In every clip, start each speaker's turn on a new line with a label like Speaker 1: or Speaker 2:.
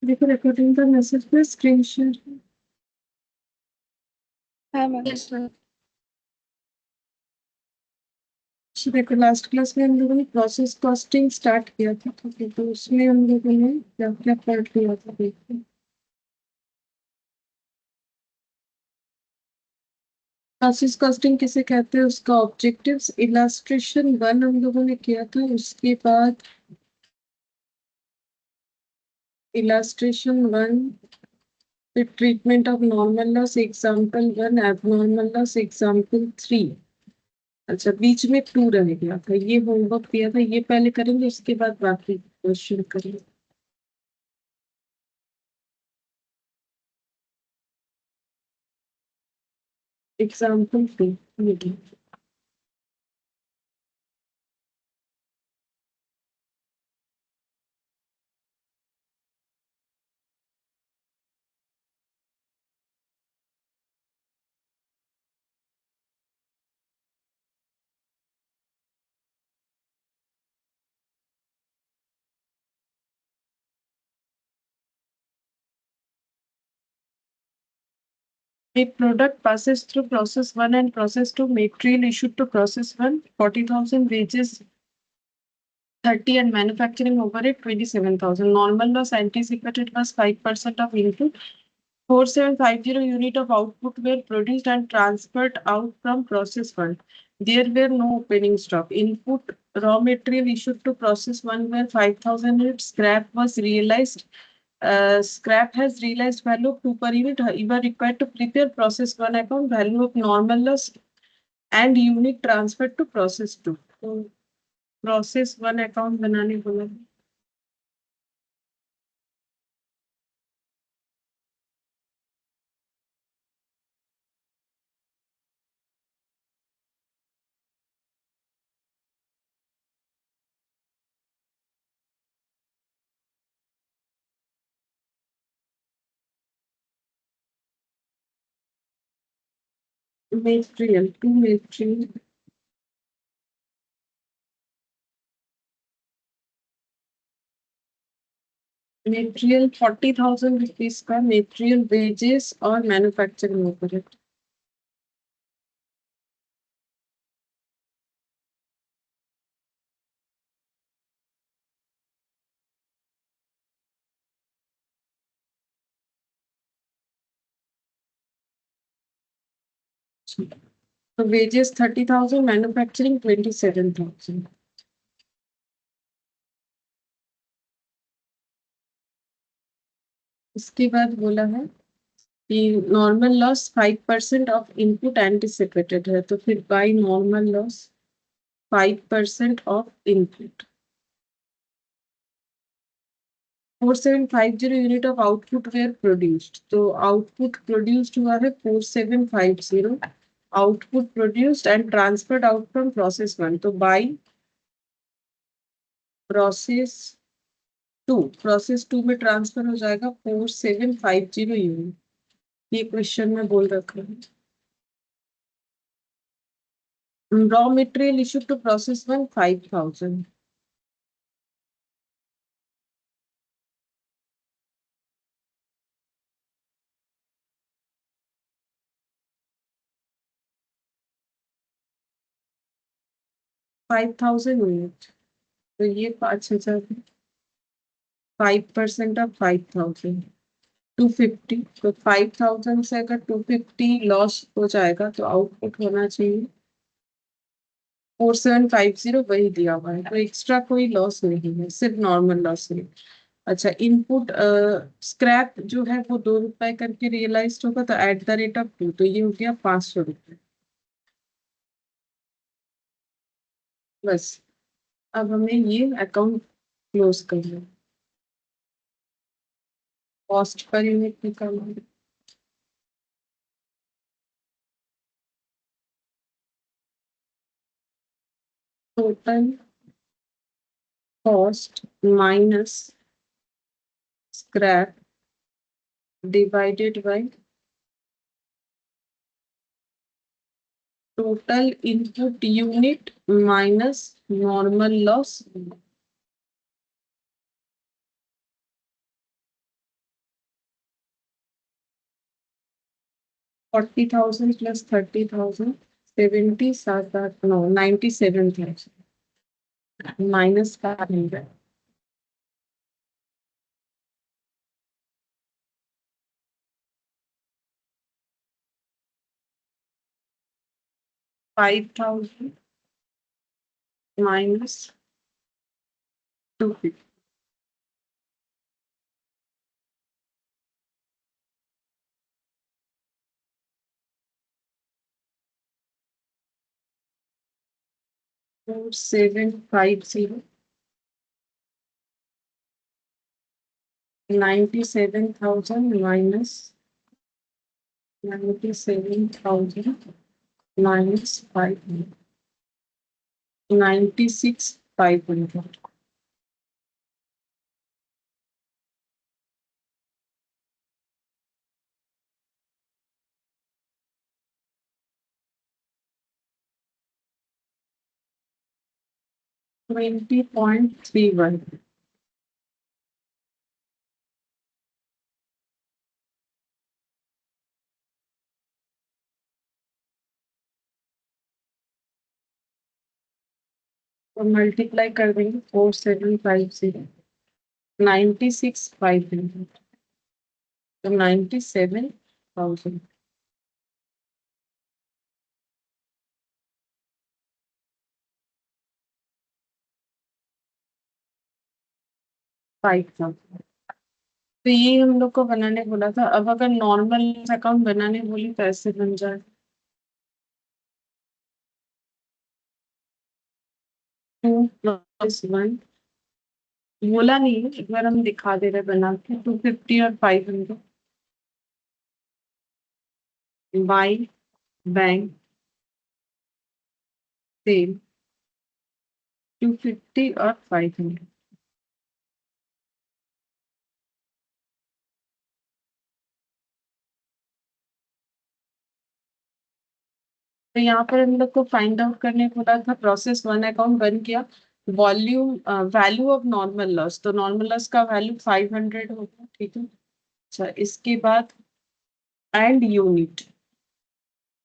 Speaker 1: देखो रिकॉर्डिंग का मैसेज पे स्क्रीन शेयर।
Speaker 2: हाँ मैम।
Speaker 1: Yes ma'am. देखो लास्ट क्लास में हम लोगों ने प्रोसेस कॉस्टिंग स्टार्ट किया था, ठीक है, तो उसमें हम लोगों ने क्या क्या पढ़ लिया था देखो। प्रोसेस कॉस्टिंग किसे कहते हैं, उसका ऑब्जेक्टिव्स इलास्ट्रेशन 1 हम लोगों ने किया था। उसके बाद इलास्ट्रेशन 1 फिर treatment of normal loss example 1, abnormal loss example 3। अच्छा, बीच में 2 रह गया था, ये होमवर्क दिया था, ये पहले करेंगे, उसके बाद बाकी क्वेश्चन करेंगे। एग्जाम्पल 2 ये। A product passes through process 1 and process 2. Material issued to process 1, 40,000. Wages 30 and manufacturing overhead 27,000. Normal loss anticipated was 5% of input. 4750 unit of output were produced and transferred out from process 1. There were no opening stock. Input raw material issued to process 1 were 5,000 units. Scrap was realized. Scrap has realized value of 2 per unit. You are required to prepare process 1 account, value of normal loss and unit transferred to process 2. So, process 1 account बनाने बोला। Material, to material. Material 40,000 rupees का material wages और manufacturing overhead। तो wages 30,000, manufacturing 27,000। इसके बाद बोला है कि normal loss 5% of input anticipated है, तो फिर by normal loss 5% of input. 4750 unit of output were produced, तो आउटपुट प्रोड्यूस्ड हुआ है 4750। Output produced and transferred out from process 1, तो बाय प्रोसेस 2। प्रोसेस 2 में ट्रांसफर हो जाएगा 4750 यूनिट। ये क्वेश्चन में बोल रखा है। Raw material issue to process 1 5,000। 5,000 unit, तो ये 5,000। 5% ऑफ 5,000 250, तो 5,000 से अगर 250 लॉस हो जाएगा तो आउटपुट होना चाहिए 4750, वही दिया हुआ है, तो एक्स्ट्रा कोई लॉस नहीं है, सिर्फ नॉर्मल लॉस है। अच्छा, इनपुट स्क्रैप जो है वो 2 रुपए करके रियलाइज होगा, तो एट द रेट ऑफ 2, तो ये हो गया 500 रुपये। बस, अब हमें ये अकाउंट क्लोज करना है। कॉस्ट पर यूनिट निकालना है। Total cost minus scrap divided by total input unit minus normal loss. 40,000 plus 30,000, 97,000 minus 500. 5,000 minus 250. Four, 750. 97,000 minus 97,000 minus 500. 96,500. $20.31. तो मल्टीप्लाई कर देंगे 4750 96,500 तो 97,000 5,000। तो ये हम लोग को बनाने बोला था। अब अगर नॉर्मल अकाउंट बनाने बोली तो ऐसे बन जाए 2+1। बोला नहीं है, एक बार हम दिखा दे रहे बना के 250 और 500 बाई बैंक सेल 250 और 500। तो यहाँ पर हम लोग को फाइंड आउट करने को बोला था। प्रोसेस वन अकाउंट बन गया। Volume value of normal loss, तो नॉर्मल लॉस का वैल्यू 500 होगा, ठीक है। अच्छा, इसके बाद and unit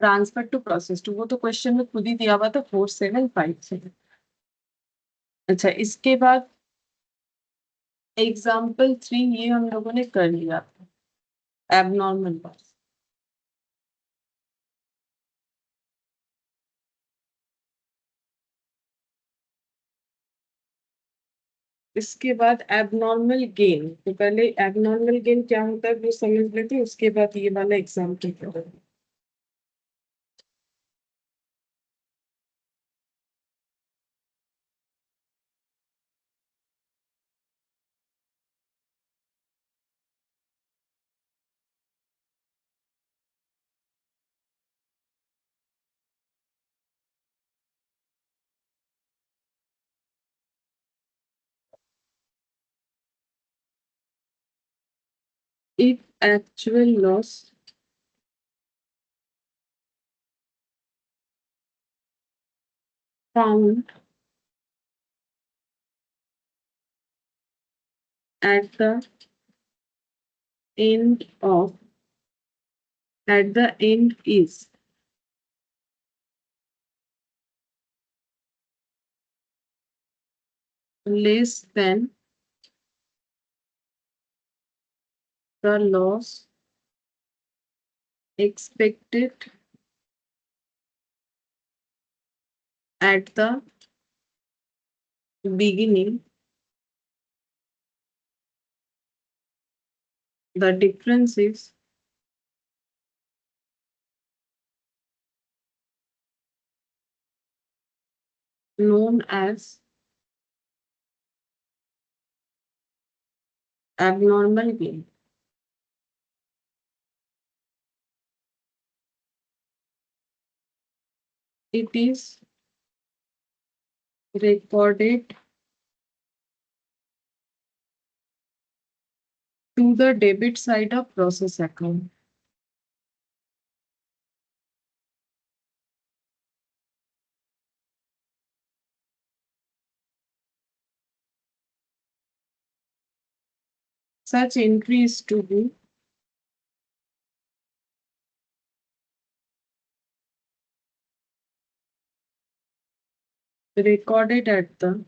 Speaker 1: transfer to process two, वो तो क्वेश्चन में खुद ही दिया हुआ था 4757। अच्छा, इसके बाद एग्जाम्पल 3 ये हम लोगों ने कर लिया था, एबनॉर्मल लॉस। इसके बाद एबनॉर्मल गेन, तो पहले एबनॉर्मल गेन क्या होता है वो समझ लेते हैं, उसके बाद ये वाला एग्जाम्पल करेंगे। If actual loss found at the end of at the end is less than the loss expected at the beginning, the difference is known as abnormal gain. It is recorded to the debit side of process account. Such entry is to be recorded at the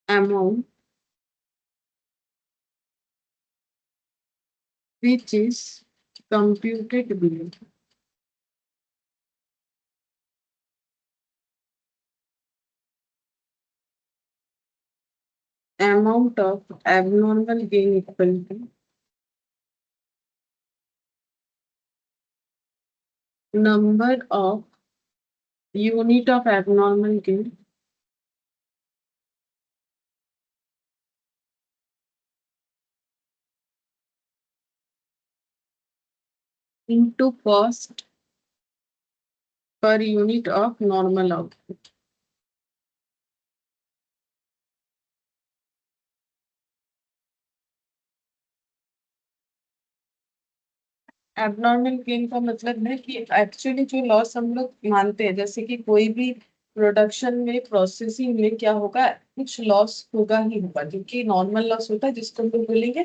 Speaker 1: amount which is computed below. Amount of abnormal gain equal to number of unit of abnormal gain into cost per unit of normal output. Abnormal gain का मतलब है कि actually जो loss हम लोग मानते हैं, जैसे कि कोई भी प्रोडक्शन में प्रोसेसिंग में क्या होगा, कुछ लॉस होगा ही होगा, क्योंकि नॉर्मल लॉस होता है जिसको हम लोग बोलेंगे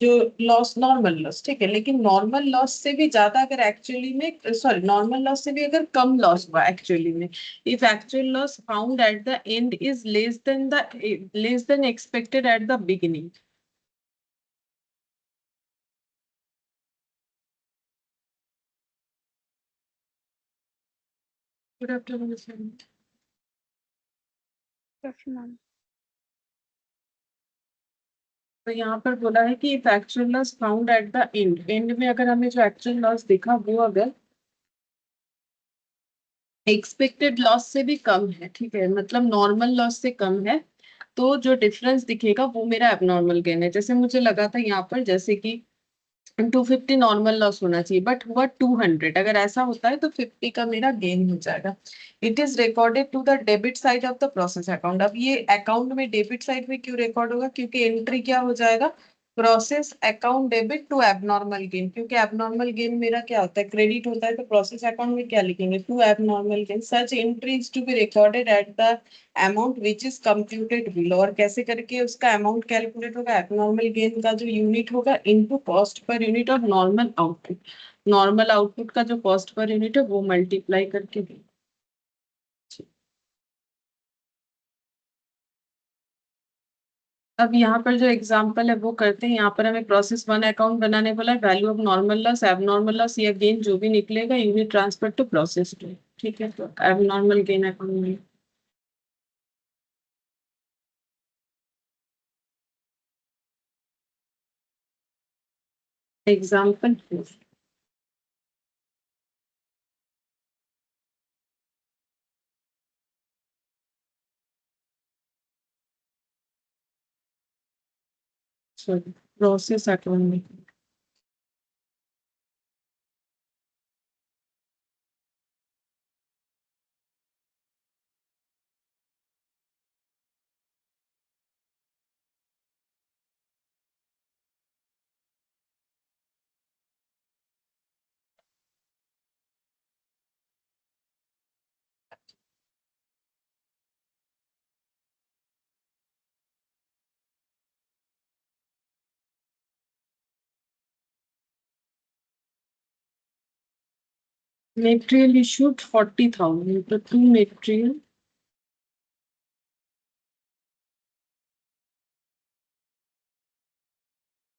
Speaker 1: जो लॉस, नॉर्मल लॉस, ठीक है। लेकिन नॉर्मल लॉस से भी ज्यादा अगर एक्चुअली में, सॉरी, नॉर्मल लॉस से भी अगर कम लॉस हुआ एक्चुअली में, if actual loss found at the end is less than expected at the beginning. Good afternoon.
Speaker 2: Ma'am.
Speaker 1: तो यहाँ पर बोला है कि if actual loss found at the end, and में अगर हमें जो एक्चुअल लॉस दिखा वो अगर एक्सपेक्टेड लॉस से भी कम है, ठीक है, मतलब नॉर्मल लॉस से कम है, तो जो डिफरेंस दिखेगा वो मेरा एबनॉर्मल गेन है। जैसे मुझे लगा था यहाँ पर जैसे कि 250 नॉर्मल लॉस होना चाहिए, बट हुआ 200, अगर ऐसा होता है तो 50 का मेरा गेन हो जाएगा। It is recorded to the debit side of the process account. अब ये अकाउंट में डेबिट साइड में क्यों रिकॉर्ड होगा, क्योंकि एंट्री क्या हो जाएगा, process account debit to abnormal gain, क्योंकि एबनॉर्मल गेन मेरा क्या होता है, क्रेडिट होता है, तो प्रोसेस अकाउंट में क्या लिखेंगे, to abnormal gain. Such entry is to be recorded at the amount which is computed below. और कैसे करके उसका अमाउंट कैलकुलेट होगा, एबनॉर्मल गेन का जो यूनिट होगा into cost per unit of normal output. Normal output का जो कॉस्ट पर यूनिट है वो मल्टीप्लाई करके दें। अब यहाँ पर जो एग्जांपल है वो करते हैं। यहाँ पर हमें प्रोसेस वन अकाउंट बनाने बोला है, value of normal loss, abnormal loss या गेन जो भी निकलेगा unit transfer to process two, ठीक है। तो एबनॉर्मल गेन अकाउंट में एग्जाम्पल सॉरी, प्रोसेस अकाउंट में material issued 40,000, तो to material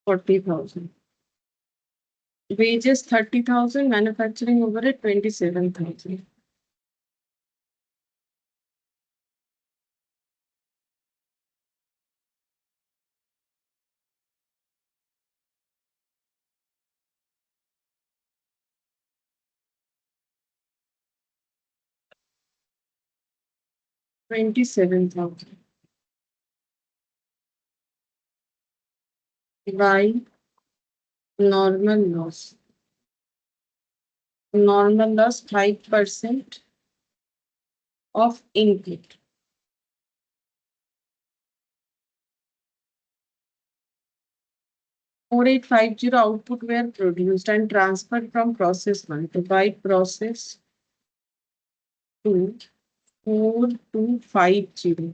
Speaker 1: 40,000, wages 30,000, manufacturing overhead 27,000। by normal loss, normal loss 5% of input, 4850 output were produced and transferred from process 1 to by process 2 4250,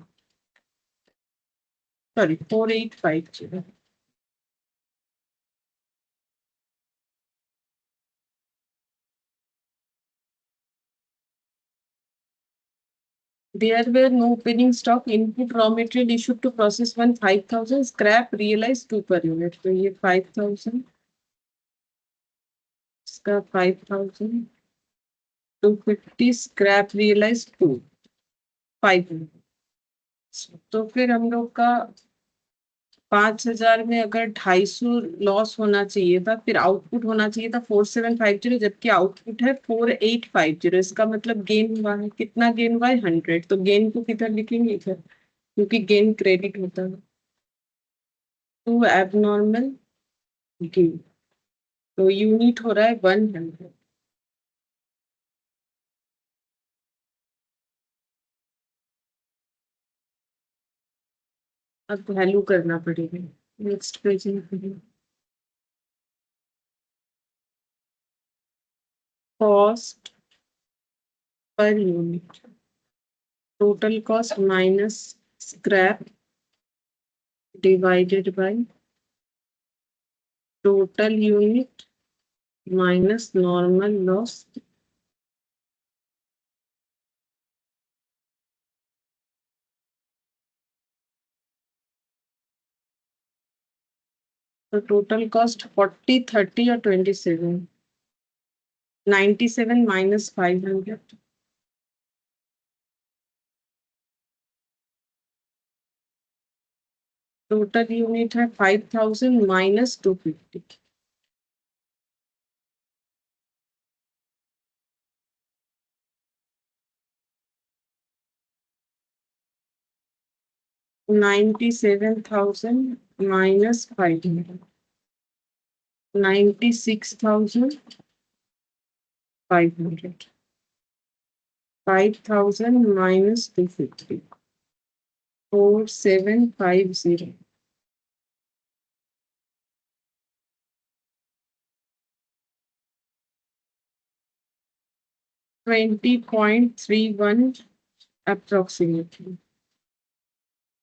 Speaker 1: sorry 4850, There were no opening stock. Input raw material issued to process one 5,000. Scrap realized 2 per unit. तो ये 5,000, इसका 5,000, 250. Scrap realise 500. तो फिर हम लोग का 5,000 में अगर 250 लॉस होना चाहिए था, फिर आउटपुट होना चाहिए था 4750, जबकि आउटपुट है 4850. इसका मतलब गेन हुआ है, कितना गेन हुआ है? 100. तो गेन को किधर लिखेंगे? इधर, क्योंकि गेन क्रेडिट होता है. टू एबनॉर्मल गेन, तो यूनिट हो रहा है 100. अब वैल्यू करना पड़ेगा. नेक्स्ट पेज में cost per unit, total cost minus scrap divided by total unit minus normal loss. तो टोटल कॉस्ट 40, 30 और 27. 97 माइनस 500. टोटल यूनिट है 5,000 माइनस 250. $97,000 minus 500. 96,500. 5,000 minus 250. 4750. 20.31 अप्रोक्सीमेटली.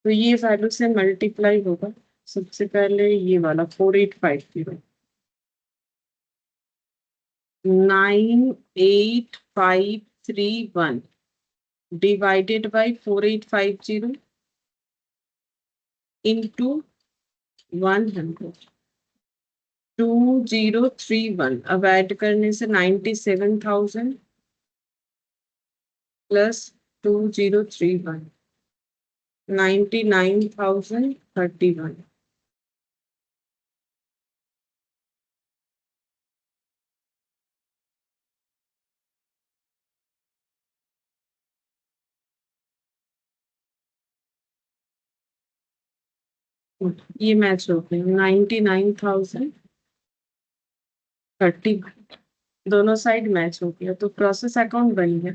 Speaker 1: तो ये वैल्यू से मल्टीप्लाई होगा. सबसे पहले ये वाला 4850. 98,531 डिवाइडेड बाई 4850 इंटू 100. 2031. अब ऐड करने से 97,000 प्लस 2031, 99,031. ये मैच हो गए. 99,030. दोनों साइड मैच हो गया, तो प्रोसेस अकाउंट बन गया.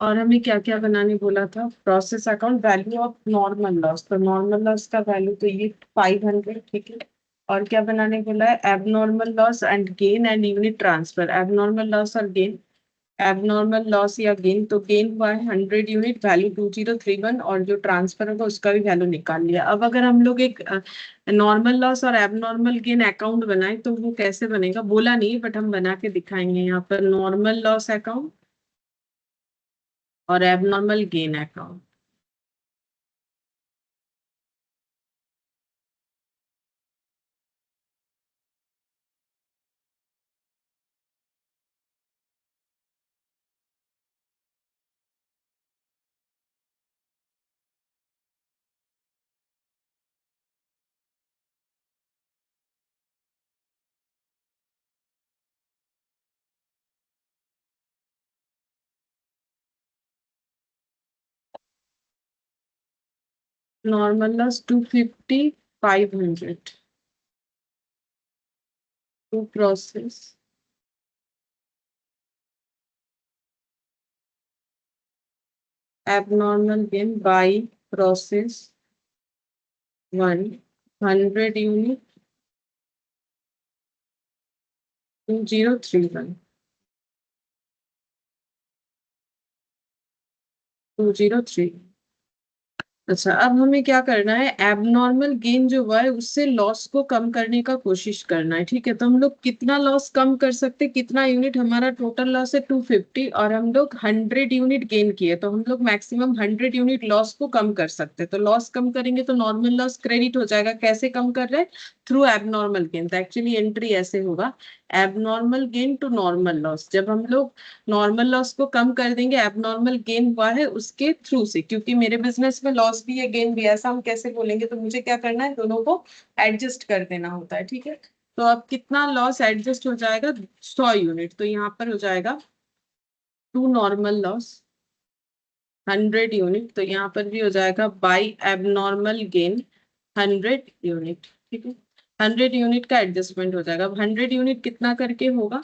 Speaker 1: और हमें क्या क्या बनाने बोला था? Process account value of normal loss. तो नॉर्मल लॉस का वैल्यू तो ये 500. ठीक है. और क्या बनाने बोला है? Abnormal loss and gain and unit transfer. Abnormal loss और गेन. एबनॉर्मल लॉस या गेन, तो गेन हुआ है 100 यूनिट, वैल्यू 2031, और जो ट्रांसफर होगा उसका भी वैल्यू निकाल लिया. अब अगर हम लोग एक नॉर्मल लॉस और एबनॉर्मल गेन अकाउंट बनाए तो वो कैसे बनेगा बोला नहीं, बट हम बना के दिखाएंगे. यहाँ पर नॉर्मल लॉस अकाउंट और abnormal gain account. Normal loss 250, 500 to process. Abnormal gain by process 1, 100 unit, 2031. 203. अच्छा, अब हमें क्या करना है, एबनॉर्मल गेन जो हुआ है उससे लॉस को कम करने का कोशिश करना है। ठीक है, तो हम लोग कितना लॉस कम कर सकते, कितना यूनिट, हमारा टोटल लॉस है 250 और हम लोग 100 यूनिट गेन किए, तो हम लोग मैक्सिमम 100 यूनिट लॉस को कम कर सकते हैं। तो लॉस कम करेंगे तो नॉर्मल लॉस क्रेडिट हो जाएगा। कैसे कम कर रहे हैं, थ्रू एबनॉर्मल गेन। तो एक्चुअली एंट्री ऐसे होगा, abnormal gain to normal loss. जब हम लोग नॉर्मल लॉस को कम कर देंगे, एबनॉर्मल गेन हुआ है उसके थ्रू से, क्योंकि मेरे बिजनेस में लॉस भी है गेन भी है, ऐसा हम कैसे बोलेंगे, तो मुझे क्या करना है, दोनों को एडजस्ट कर देना होता है। ठीक है, तो अब कितना लॉस एडजस्ट हो जाएगा, 100 यूनिट, तो यहाँ पर हो जाएगा टू नॉर्मल लॉस 100 यूनिट, तो यहाँ पर भी हो जाएगा बाई एबनॉर्मल गेन 100 यूनिट। ठीक है, 100 यूनिट का एडजस्टमेंट हो जाएगा। अब 100 यूनिट कितना करके होगा,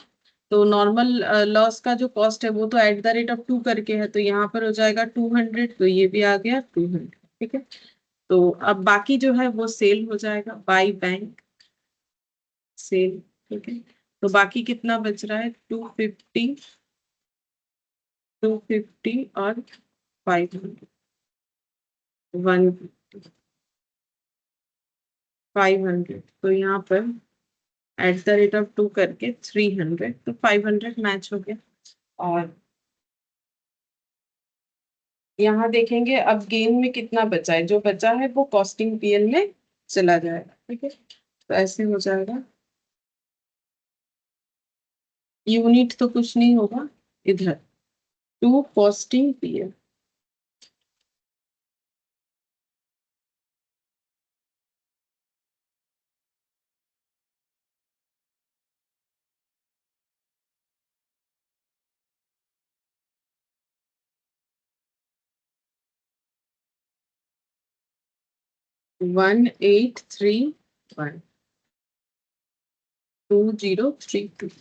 Speaker 1: तो नॉर्मल लॉस का जो कॉस्ट है वो तो एट द रेट ऑफ 2 करके है, तो यहाँ पर हो जाएगा 200, तो ये भी आ गया 200। ठीक है, तो अब बाकी जो है वो सेल हो जाएगा बाई बैंक सेल। ठीक है, तो बाकी कितना बच रहा है, 250, 250 और 500, 500, तो यहाँ पर एट द रेट ऑफ 2 करके 300, तो 500 मैच हो गया। और यहाँ देखेंगे अब गेन में कितना बचा है, जो बचा है वो कॉस्टिंग पीएल में चला जाएगा। ठीक है, तो ऐसे हो जाएगा, यूनिट तो कुछ नहीं होगा इधर, टू कॉस्टिंग पीएल। 1831, 2032।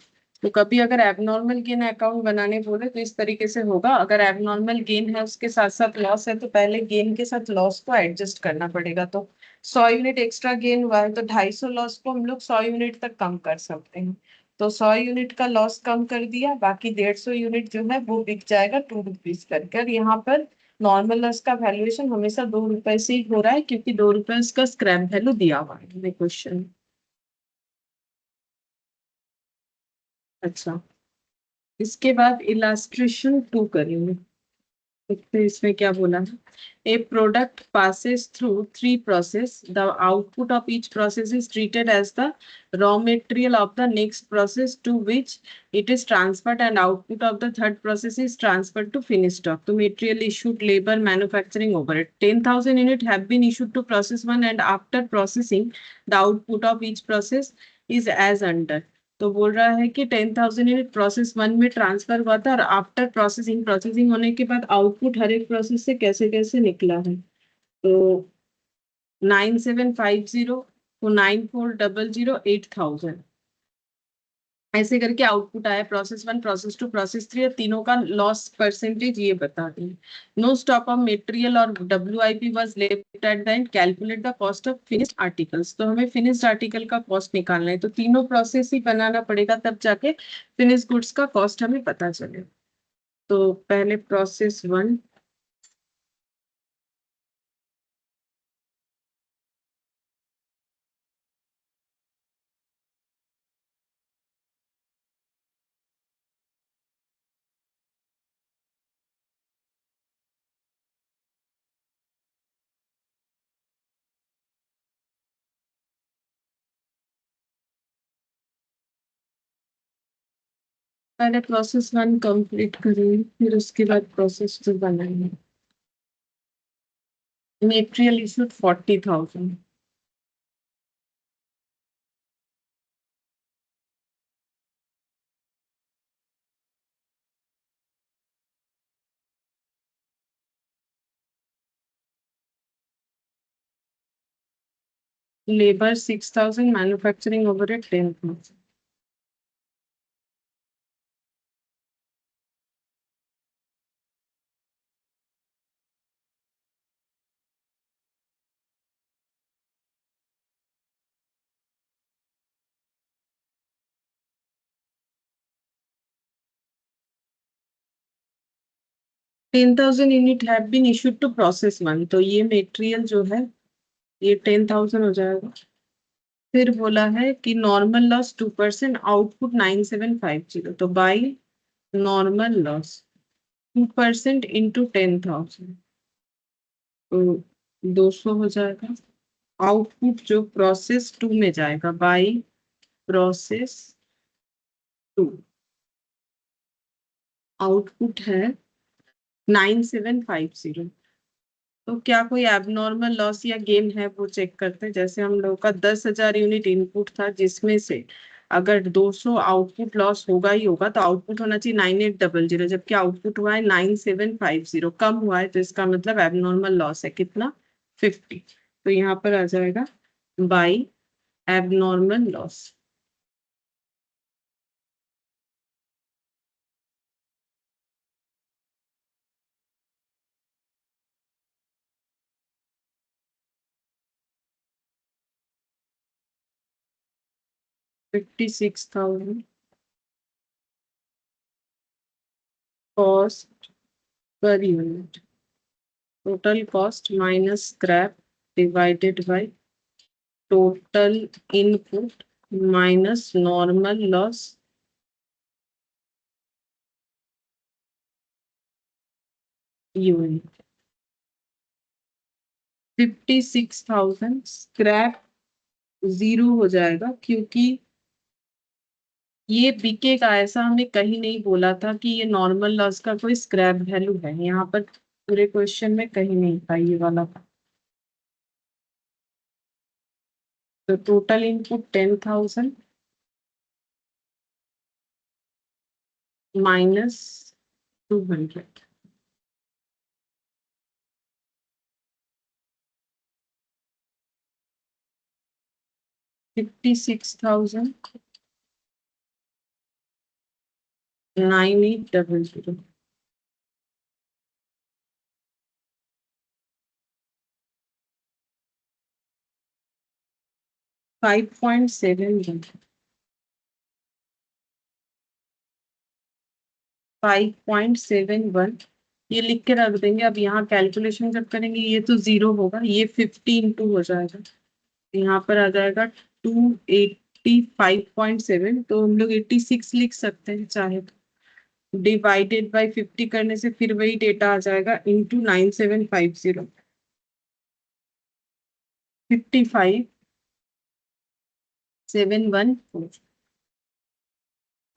Speaker 1: तो कभी अगर एबनॉर्मल गेन अकाउंट बनाने बोले तो इस तरीके से होगा, अगर एबनॉर्मल गेन है उसके साथ साथ लॉस है तो पहले गेन के साथ लॉस को एडजस्ट करना पड़ेगा। तो 100 यूनिट एक्स्ट्रा गेन हुआ है तो 250 लॉस को हम लोग 100 यूनिट तक कम कर सकते हैं। तो 100 यूनिट का लॉस कम कर दिया, बाकी 150 यूनिट जो है वो बिक जाएगा 2 रुपीज करके। और यहाँ पर नॉर्मल लॉस का वैल्यूएशन हमेशा 2 रुपए से ही हो रहा है, क्योंकि 2 रुपए उसका स्क्रैप वैल्यू दिया हुआ है क्वेश्चन। अच्छा, इसके बाद इलास्ट्रेशन 2 करेंगे। देखते हैं इसमें क्या बोला है। A product passes through 3 process, the output of each process is treated as the raw material of the next process to which it is transferred, and output of the third process is transferred to finished stock. तो material issued, labor, manufacturing overhead, 10,000 unit have been issued to process 1, and after processing the output of each process is as under। तो बोल रहा है कि 10,000 unit process 1 में transfer हुआ था, और आफ्टर प्रोसेसिंग, प्रोसेसिंग होने के बाद आउटपुट हर एक प्रोसेस से कैसे कैसे निकला है। तो 9750 to 9400, 8,000, ऐसे करके आउटपुट आया। प्रोसेस 1, प्रोसेस 2, प्रोसेस 3, और तीनों का लॉस परसेंटेज ये बता दें। नो स्टॉक ऑफ मटेरियल और WIP was left at the end, calculate the cost of finished articles. तो हमें फिनिश्ड आर्टिकल का कॉस्ट निकालना है, तो तीनों प्रोसेस ही बनाना पड़ेगा तब जाके फिनिश गुड्स का कॉस्ट हमें पता चले। तो पहले प्रोसेस 1, पहले प्रोसेस 1 कंप्लीट करेंगे, फिर उसके बाद प्रोसेस 2 बनाएंगे। Material issued 40,000, labour 6,000, manufacturing overhead 10,000। 10,000 unit have been issued to process 1, तो ये मटेरियल जो है ये 10,000 हो जाएगा। फिर बोला है कि नॉर्मल लॉस 2%, आउटपुट 9750, तो बाई नॉर्मल लॉस 2% इंटू 10,000, तो 200 हो जाएगा। आउटपुट जो प्रोसेस 2 में जाएगा बाई प्रोसेस 2, आउटपुट है 9750। तो क्या कोई एबनॉर्मल लॉस या गेन है वो चेक करते हैं। जैसे हम लोग का 10,000 यूनिट इनपुट था, जिसमें से अगर 200 आउटपुट लॉस होगा ही होगा, तो आउटपुट होना चाहिए 9800, जबकि आउटपुट हुआ है 9750, कम हुआ है, तो इसका मतलब एबनॉर्मल लॉस है कितना, 50। तो यहाँ पर आ जाएगा by abnormal loss. $56,000 cost per unit, total cost minus scrap divided by total input minus normal loss unit. 56,000 scrap zero हो जाएगा, क्योंकि ये बिकेगा ऐसा हमें कहीं नहीं बोला था कि ये नॉर्मल लॉस का कोई स्क्रैप वैल्यू है, यहाँ पर पूरे क्वेश्चन में कहीं नहीं था ये वाला। तो टोटल इनपुट 10,000 माइनस 200, 56,000 9800, 5.71, 5.71 ये लिख के रख देंगे। अब यहाँ कैलकुलेशन जब करेंगे ये तो जीरो होगा, ये 50 इंटू हो जाएगा, यहाँ पर आ जाएगा 285.7, तो हम लोग 86 लिख सकते हैं चाहे तो। डिवाइडेड बाय 50 करने से फिर वही डेटा आ जाएगा, इंटू 9750, 55,714।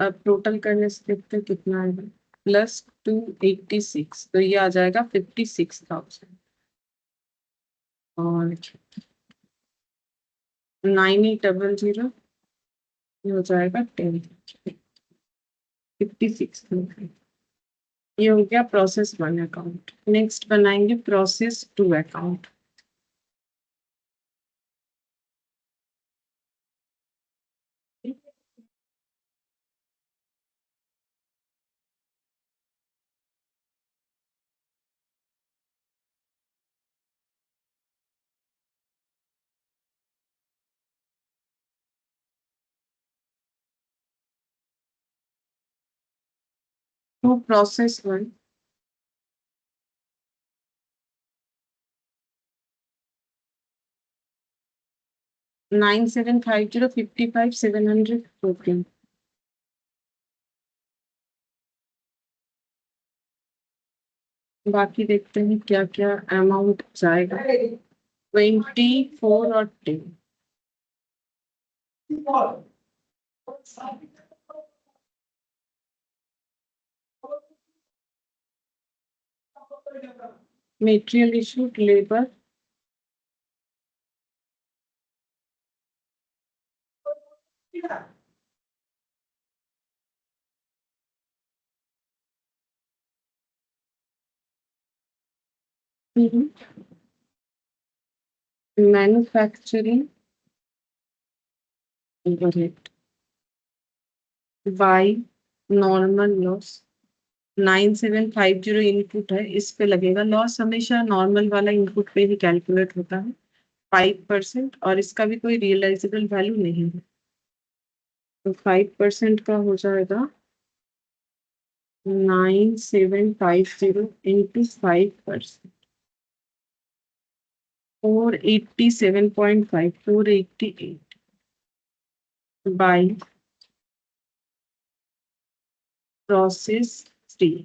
Speaker 1: अब टोटल करने से देखते हैं कितना आएगा, प्लस 286, तो ये आ जाएगा 56,000, और 9800 हो जाएगा 10, 56,000। ये हो गया प्रोसेस 1 अकाउंट। नेक्स्ट बनाएंगे प्रोसेस 2 अकाउंट। To process 1, 9750, 55,714। बाकी देखते हैं क्या क्या अमाउंट जाएगा। 24 और 10, material issued labour manufacturing overhead by normal loss. 9750 input है, इस पे लगेगा लॉस, हमेशा नॉर्मल वाला इनपुट पे ही कैलकुलेट होता है 5%, और इसका भी कोई रियलाइजेबल वैल्यू नहीं है, तो 5% का हो जाएगा 9750 into 5%. 487.5, 488 by process 3।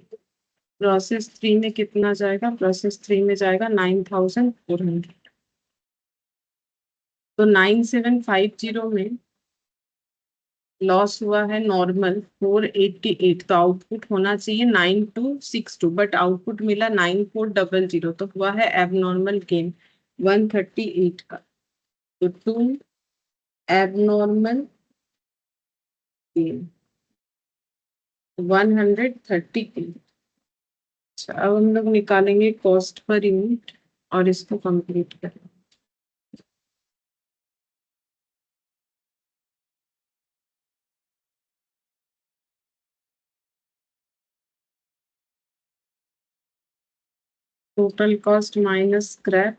Speaker 1: प्रोसेस 3 में कितना जाएगा? प्रोसेस 3 में जाएगा 9400। तो 9750 में लॉस हुआ है नॉर्मल 488, तो आउटपुट होना चाहिए 9262, बट आउटपुट मिला 9400, तो हुआ है एबनॉर्मल गेन 138 का। तो 2 एबनॉर्मल गेन 138। अच्छा, अब हम लोग निकालेंगे कॉस्ट पर यूनिट और इसको कंप्लीट करें। Total cost minus scrap,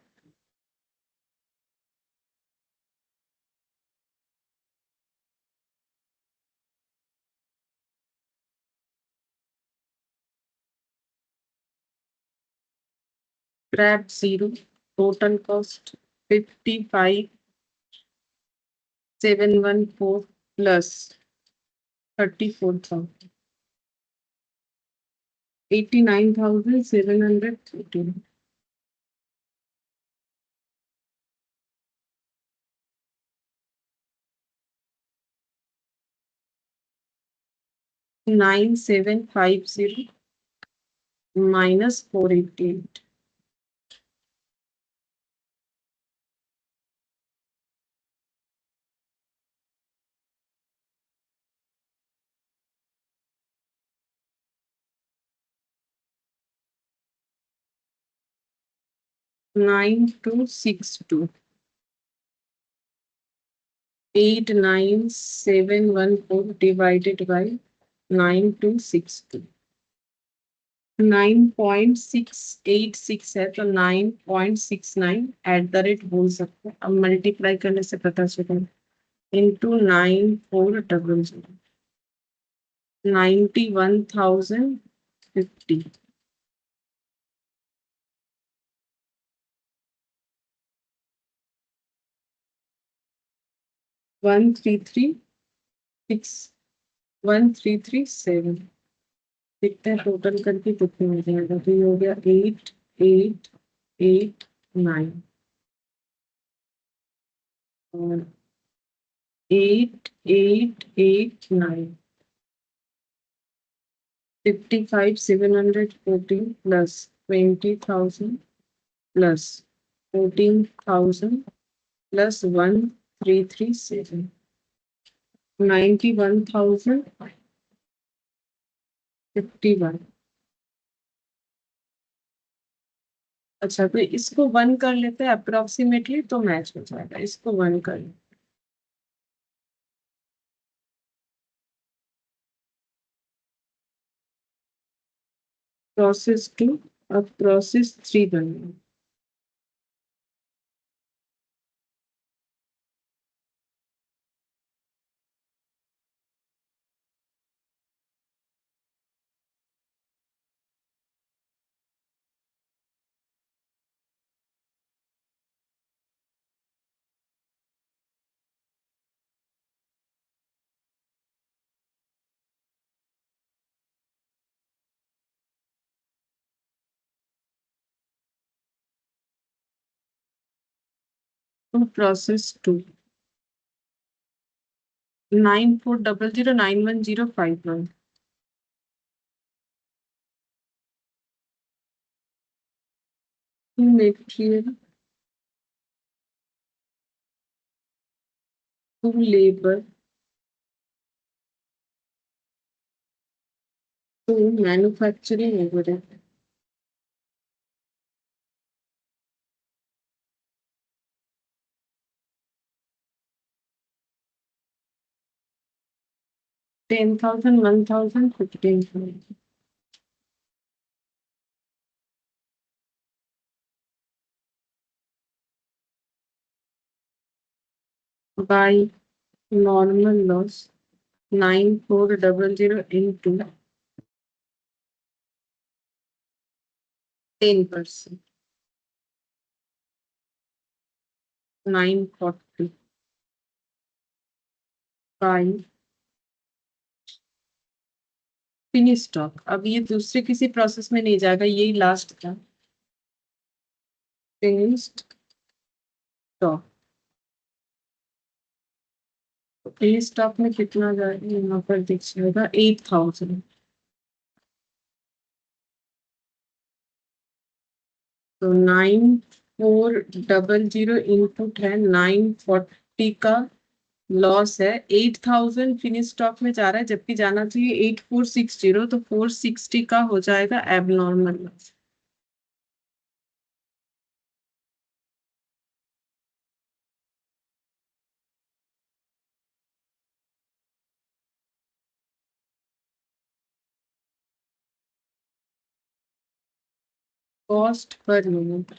Speaker 1: scrap 0, total cost 55,714 plus 34,000, 89,713। 9750 minus 488, 9262, 89714 divided by 9262, 9.686 है, तो 9.69 एट द रेट बोल सकते हैं। अब मल्टीप्लाई करने से पता चलेगा, इंटू 9400, 91,050, 1337। देखते हैं टोटल करके कितने हो जाएगा। तो ये हो गया 8889 और 8889, 55,714 प्लस 20,000 प्लस 14,000 प्लस 1337, 91,051। अच्छा, तो इसको 1 कर लेते हैं अप्रोक्सीमेटली, तो मैच हो जाएगा। इसको 1 कर लेते, प्रोसेस 2, अब प्रोसेस 3 बनना। तो process 2, 94009105 material to labour to manufacturing overhead. 10,000, 1,000, 15,000 by normal loss 9400 into 10%, 945 finish stock. अब ये दूसरे किसी प्रोसेस में नहीं जाएगा, यही लास्ट था फिनिश्ड स्टॉक। फिनिश स्टॉक में कितना जाएगा, यहाँ पर दिख जाएगा 8000। तो 9400 इनपुट है, 940 का लॉस है। 8000 फिनिश स्टॉक में जा रहा है, जबकि जाना चाहिए 8460, तो 460 का हो जाएगा abnormal loss. Cost per unit,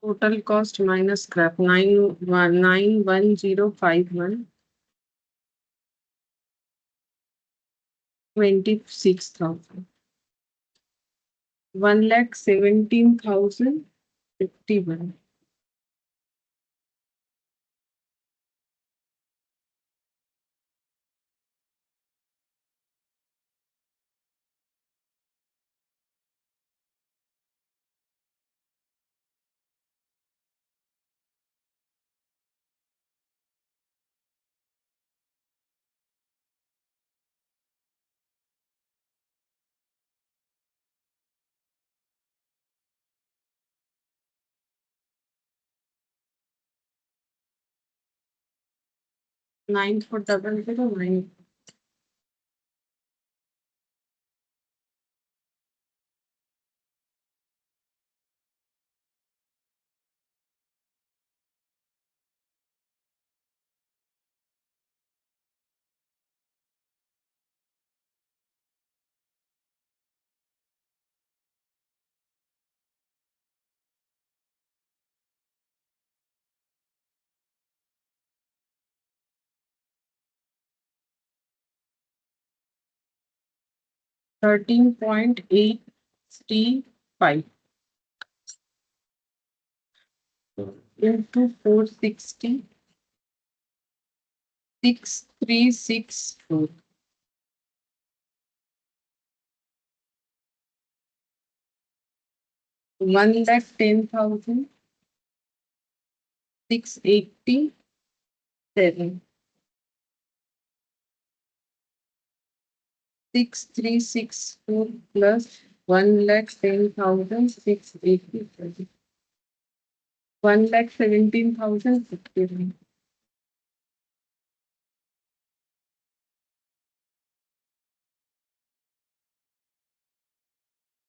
Speaker 1: total cost minus scrap 91051 26,000, 1,17,051। Nine four double zero nine. $13.835 into 460, 6364। 1,10,687, 6364 plus 1,10,687, 1,17,059।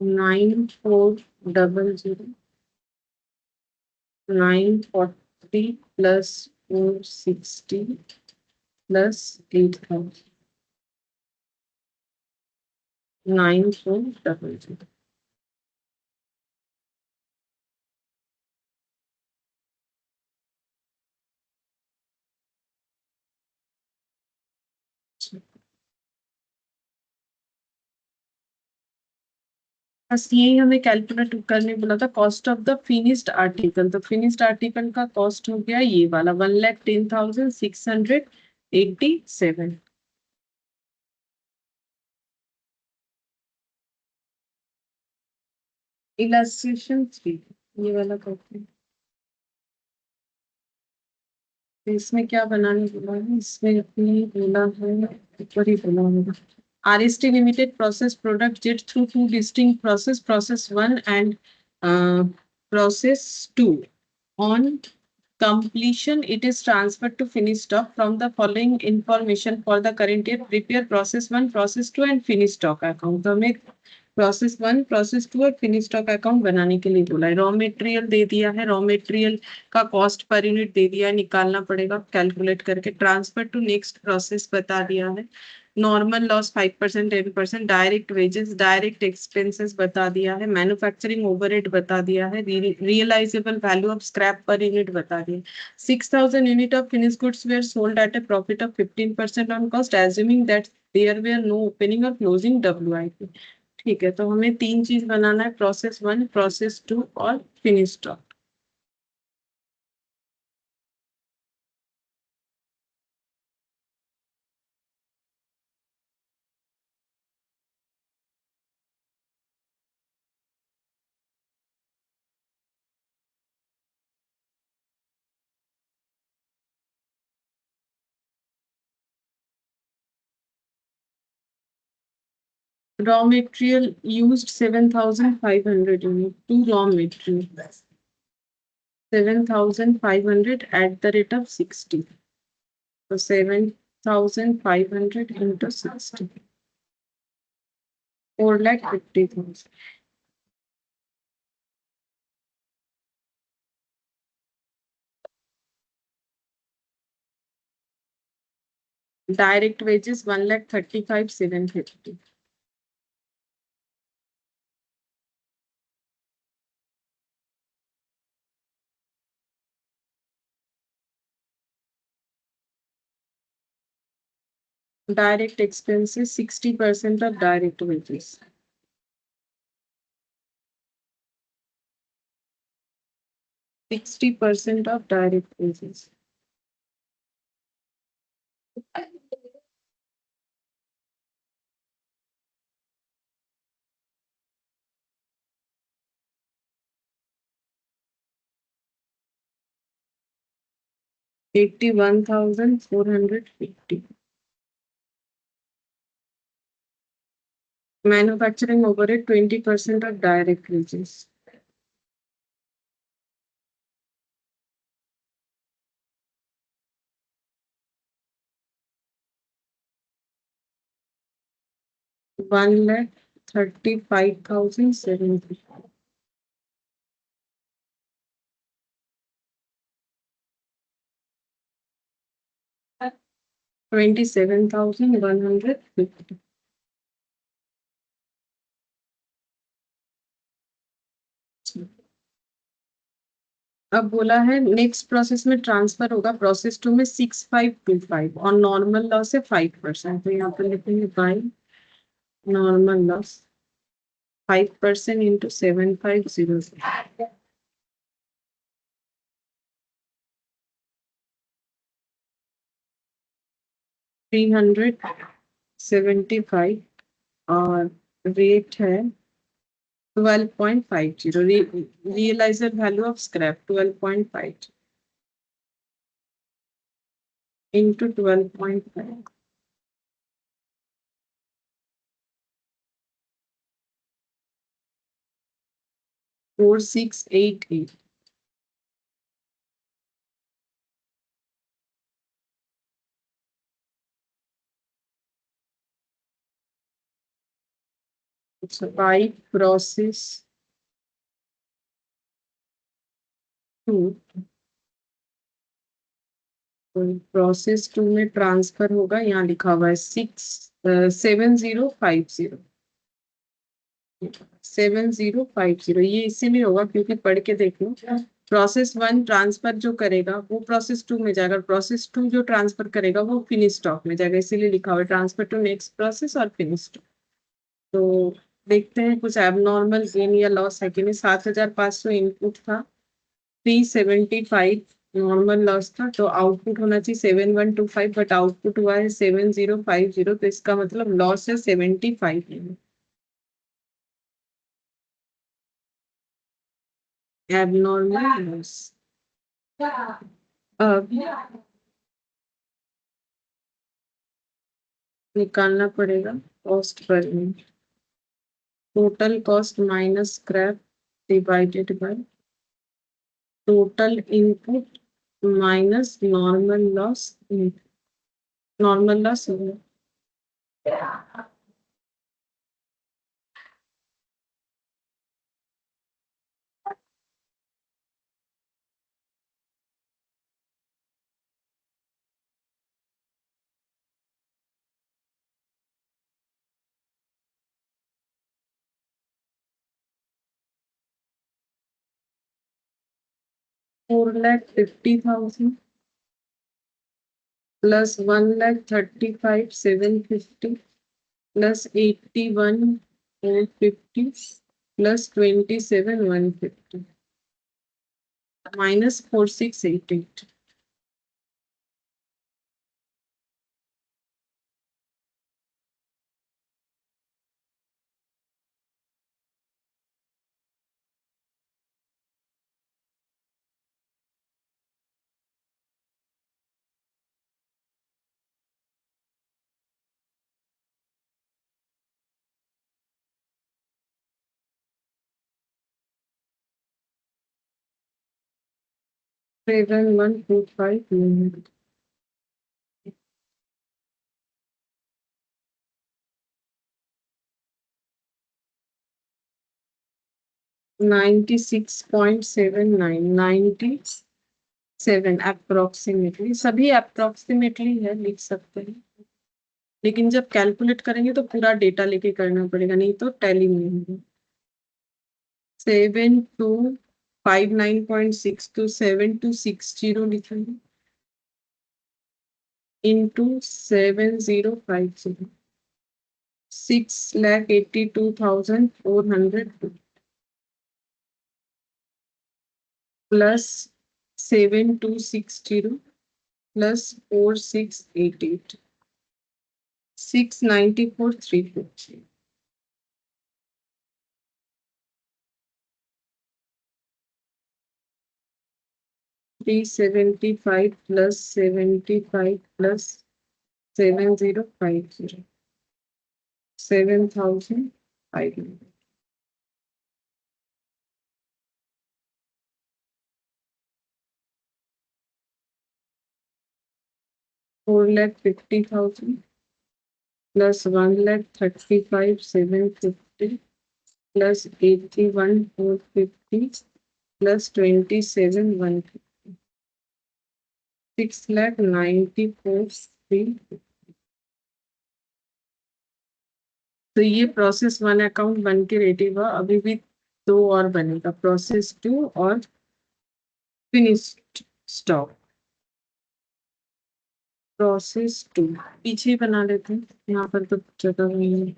Speaker 1: 9400, 940 plus 460 plus 8,000, 9400। बस यही हमें कैलकुलेट करने बोला था, cost of the finished article. तो फिनिश्ड आर्टिकल का कॉस्ट हो गया ये वाला 1,10,687। इलस्ट्रेशन 3 ये वाला करते हैं। तो इसमें क्या बनाने बोला है, इसमें अपनी बोला है, ऊपर ही बोला होगा। RST Limited process product JIT through two distinct process, process 1 and process 2. On completion, it is transferred to finished stock from the following information for the current year. Prepare process 1, process 2 and finished stock account. तो हमें process 1, process 2 और finish stock account बनाने के लिए बोला है। Raw material दे दिया है, रॉ मटेरियल का कॉस्ट पर यूनिट दे दिया है, निकालना पड़ेगा कैलकुलेट करके। ट्रांसफर टू नेक्स्ट प्रोसेस बता दिया है। Normal loss 5%, 10%, direct wages, direct expenses बता दिया है। मैन्युफैक्चरिंग ओवरहेड बता दिया है। Realisable value of scrap per unit बता दिया। 6,000 unit of finish goods were sold at a profit of 15% on cost, assuming that there were no opening और closing WIP। ठीक है, तो हमें 3 चीज बनाना है, प्रोसेस 1, प्रोसेस 2 और finish stock. Raw material used 7,500 unit. To raw material 7,500 at the rate of 60. So 7,500 into 60. 4,50,000. Direct wages 1,35,750. Direct expenses 60% of direct wages. 60% of direct wages. $81,450. Manufacturing overhead 20% of direct wages. $1,35,750. $27,150. अब बोला है next process में transfer होगा, process 2 में 6,525 और normal loss है 5%। तो यहाँ पर लिखेंगे बाय नॉर्मल लॉस 5% इंटू 7,500। 375 और रेट है 12.50। Realiser value of scrap 12.50 into 12.5। 4,688। by process 2, process 2 में ट्रांसफर होगा, यहाँ लिखा हुआ है 7050। 7050 ये इसीलिए होगा क्योंकि पढ़ के देख लो। प्रोसेस 1 ट्रांसफर जो करेगा वो प्रोसेस 2 में जाएगा, प्रोसेस 2 जो ट्रांसफर करेगा वो फिनिश स्टॉक में जाएगा, इसीलिए लिखा हुआ है ट्रांसफर टू नेक्स्ट प्रोसेस और फिनिश स्टॉक। तो देखते हैं कुछ एबनॉर्मल गेन या लॉस है कि नहीं। 7,500 इनपुट था, 375 नॉर्मल लॉस था, तो आउटपुट होना चाहिए 7,125, बट आउटपुट हुआ है 7,050। तो इसका मतलब लॉस है 75। Abnormal loss. अब निकालना पड़ेगा cost per unit. Total cost minus scrap divided by total input minus normal loss. Normal loss 4,50,000 plus 1,35,750 plus 81 450 plus 27 150 minus 4688. Seven 125 minutes. 96.79 97 approximately, सभी अप्रोक्सीमेटली है, लिख सकते हैं, लेकिन जब कैलकुलेट करेंगे तो पूरा डेटा लेके करना पड़ेगा, नहीं तो टैली नहीं होगा। 7259.6 7260 लिखेंगे into 7050 6,82,400 plus 7260 plus 4688 694,350 375 plus 75 plus 7050 7,500. Four lakh 50,000 plus 1,35,750 plus 81,450 plus 27,150 6,94,350. तो ये प्रोसेस वन अकाउंट बन के रेडी हुआ, अभी भी दो और बनेगा, प्रोसेस टू और फिनिश्ड स्टॉक। प्रोसेस टू पीछे ही बना लेते हैं, यहाँ पर तो जगह नहीं है।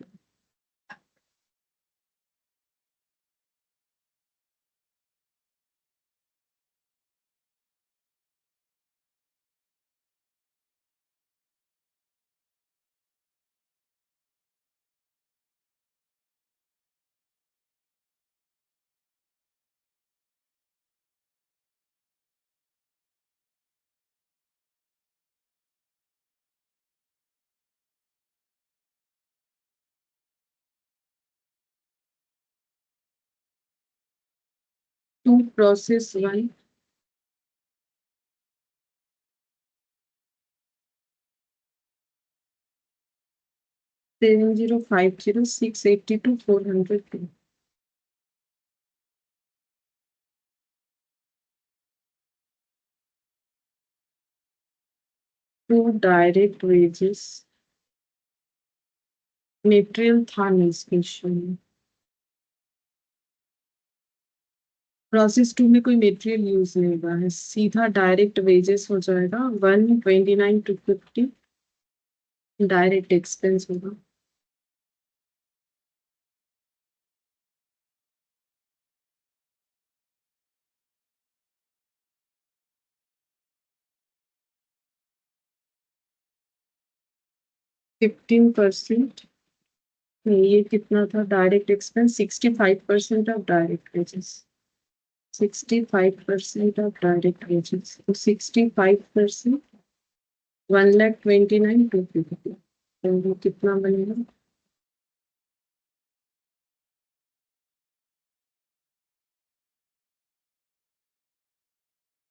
Speaker 1: To process one 7050 682 402 to direct wages material था नहीं इसके इशू में। प्रोसेस टू में कोई मटेरियल यूज नहीं हुआ है, सीधा डायरेक्ट वेजेस हो जाएगा 129,250 डायरेक्ट एक्सपेंस होगा। फिफ्टीन परसेंट ये कितना था direct expense 65% of direct wages 65% of direct wages तो 65% 1,29,250 तो वो कितना बनेगा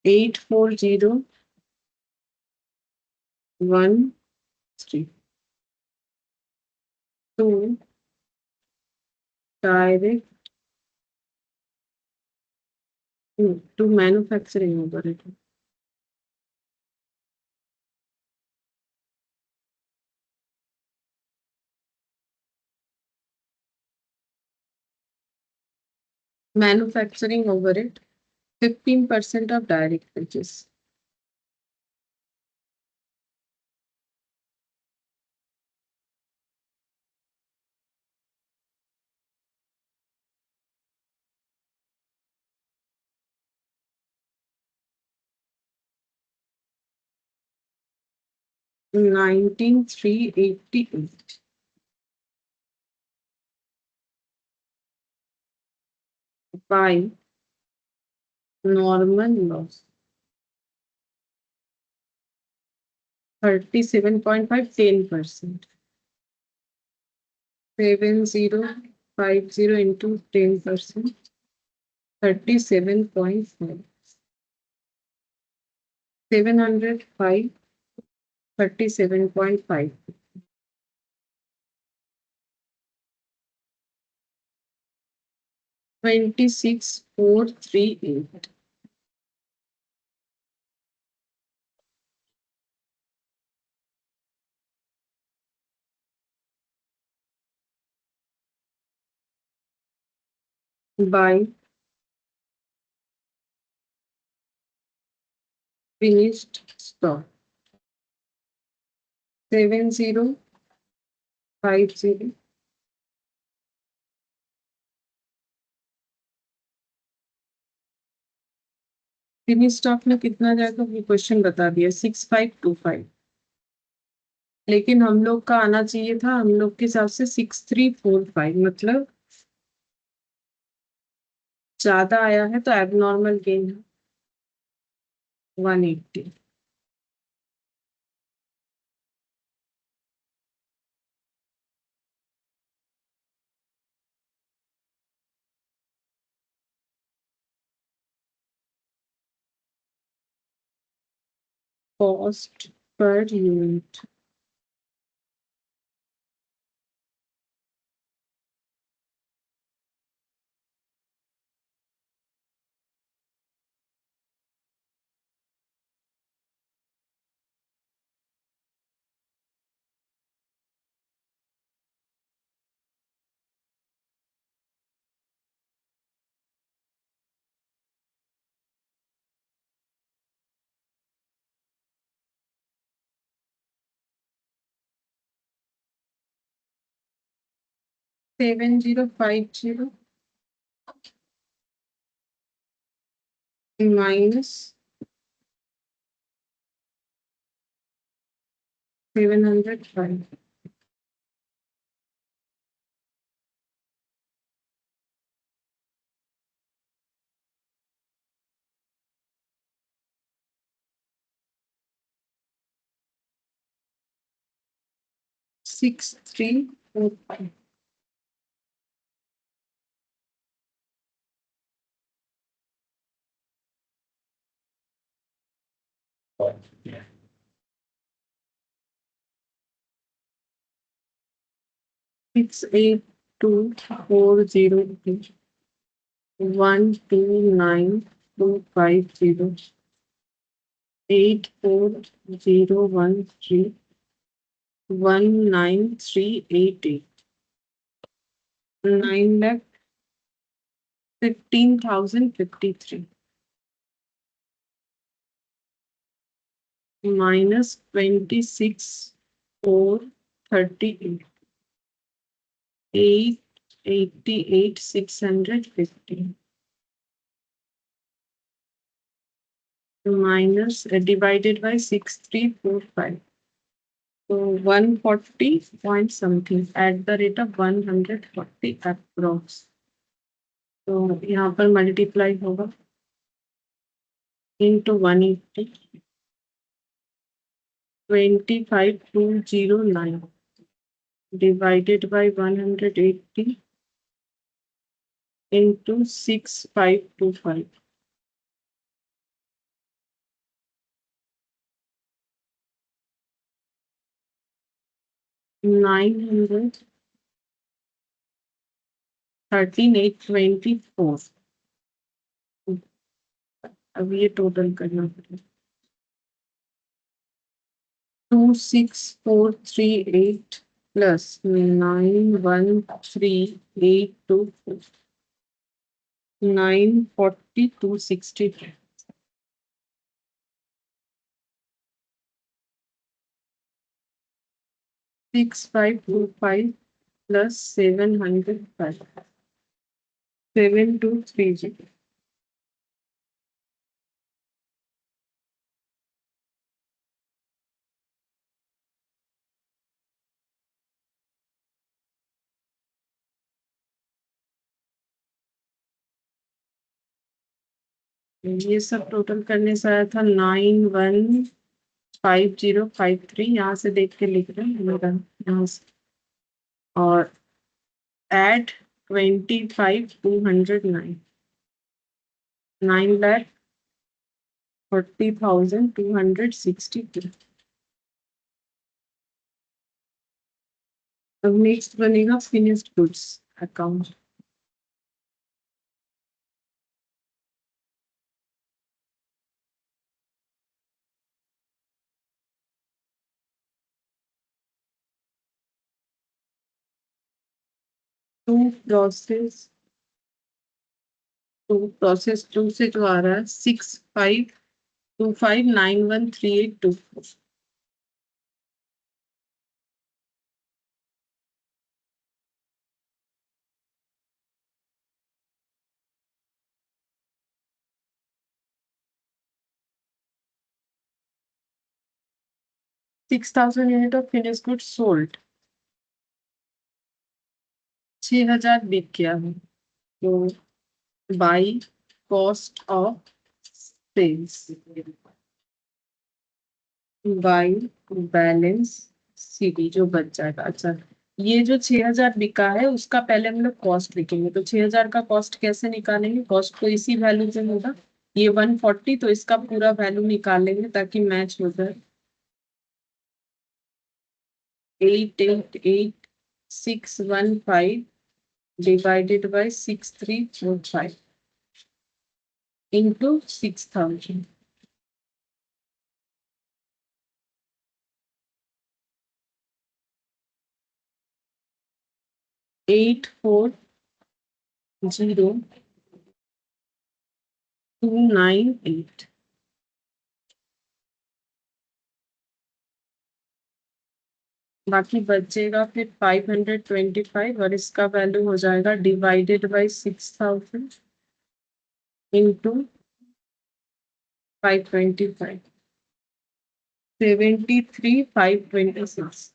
Speaker 1: 84,013 तो direct to manufacturing overhead manufacturing overhead 15% of direct wages 19,388 by normal loss 37.5, 10%. 7050 into 10%, 37.5. 705, 37.5. 26,438 by finished stock 7050. Finish stock में कितना जाएगा ये क्वेश्चन बता दिया 6525, लेकिन हम लोग का आना चाहिए था हम लोग के हिसाब से 6345, मतलब ज्यादा आया है तो एबनॉर्मल गेन है 180। Cost per unit seven zero five zero minus 705। Six three four five. Six eight two four zero 129250 8401 19388 9,15,053 minus 26,438 888,650 minus divided by 6345. So 140 point something at the rate of 140 approx. तो यहाँ पर multiply होगा into 180 25,209 divided by 180 into 6525. $913,824. अब ये total करना पड़ेगा 26,438 plus 913,824 940,263 6525 plus 705 7230. ये सब टोटल करने से आया था 915053। यहाँ से देख के लिख रहे हैं मेरा, यहाँ से। और एड 25,209, 9,40,262। अब नेक्स्ट बनेगा finished goods account. Process process two से जो आ रहा है 6525913824। 6,000 unit of finish good sold, 6,000 बिक गया है। तो by cost of sales by balance CD जो बच जाएगा। अच्छा, ये जो 6,000 बिका है उसका पहले हम लोग कॉस्ट लिखेंगे। तो 6,000 का कॉस्ट कैसे निकालेंगे? कॉस्ट तो इसी वैल्यू से होगा, ये 140, तो इसका पूरा वैल्यू निकालेंगे ताकि मैच हो जाए। 888615 डिवाइडेड बाई 6345 इंटू 6,000। 840298। बाकी बचेगा फिर 525, और इसका वैल्यू हो जाएगा डिवाइडेड बाई 6,000 इंटू 525, 73,526।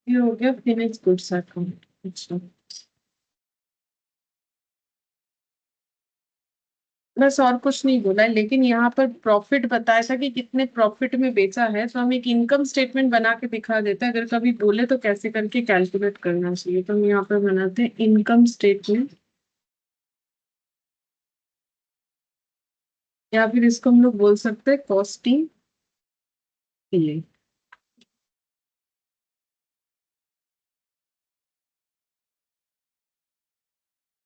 Speaker 1: ये हो गया फिनिश गुड्स अकाउंट। अच्छा, बस और कुछ नहीं बोला है, लेकिन यहाँ पर प्रॉफिट बताया था कि कितने प्रॉफिट में बेचा है, तो हम एक इनकम स्टेटमेंट बना के दिखा देते हैं। अगर कभी बोले तो कैसे करके कैलकुलेट करना चाहिए, तो हम यहाँ पर बनाते हैं इनकम स्टेटमेंट, या फिर इसको हम लोग बोल सकते हैं कॉस्टिंग। ये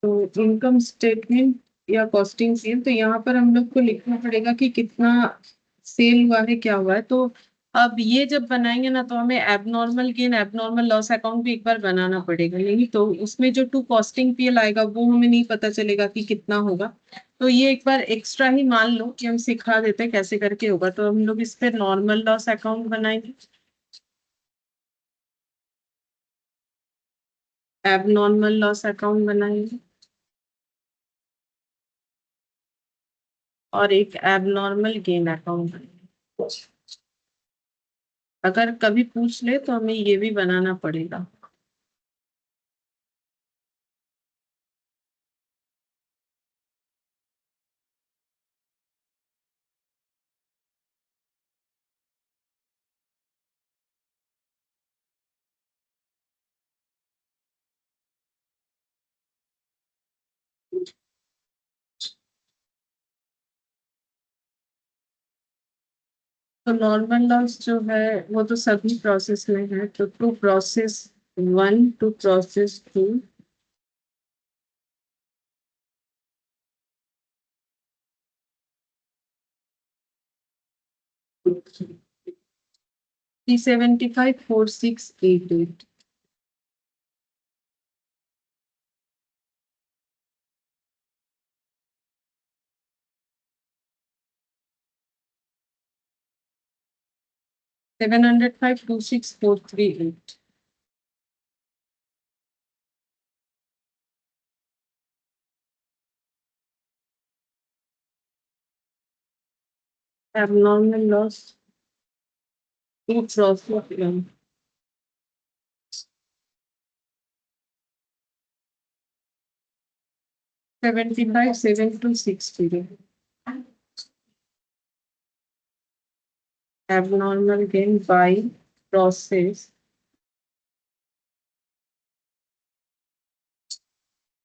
Speaker 1: तो इनकम स्टेटमेंट या कॉस्टिंग सेल, तो यहाँ पर हम लोग को लिखना पड़ेगा कि कितना सेल हुआ है, क्या हुआ है। तो अब ये जब बनाएंगे ना, तो हमें abnormal gain abnormal loss account भी एक बार बनाना पड़ेगा, नहीं तो उसमें जो टू कॉस्टिंग पीएल आएगा वो हमें नहीं पता चलेगा कि कितना होगा। तो ये एक बार एक्स्ट्रा ही मान लो कि हम सिखा देते हैं कैसे करके होगा। तो हम लोग इस पे नॉर्मल लॉस अकाउंट बनाएंगे, एबनॉर्मल लॉस अकाउंट बनाएंगे, और एक एबनॉर्मल गेन अकाउंट बनाएंगे। अगर कभी पूछ ले तो हमें ये भी बनाना पड़ेगा। तो नॉर्मल लॉस जो है वो तो सभी प्रोसेस में है, तो to process one to process two, 3754688। 705 26438. Abnormal loss to process 757260. Abnormal gain by process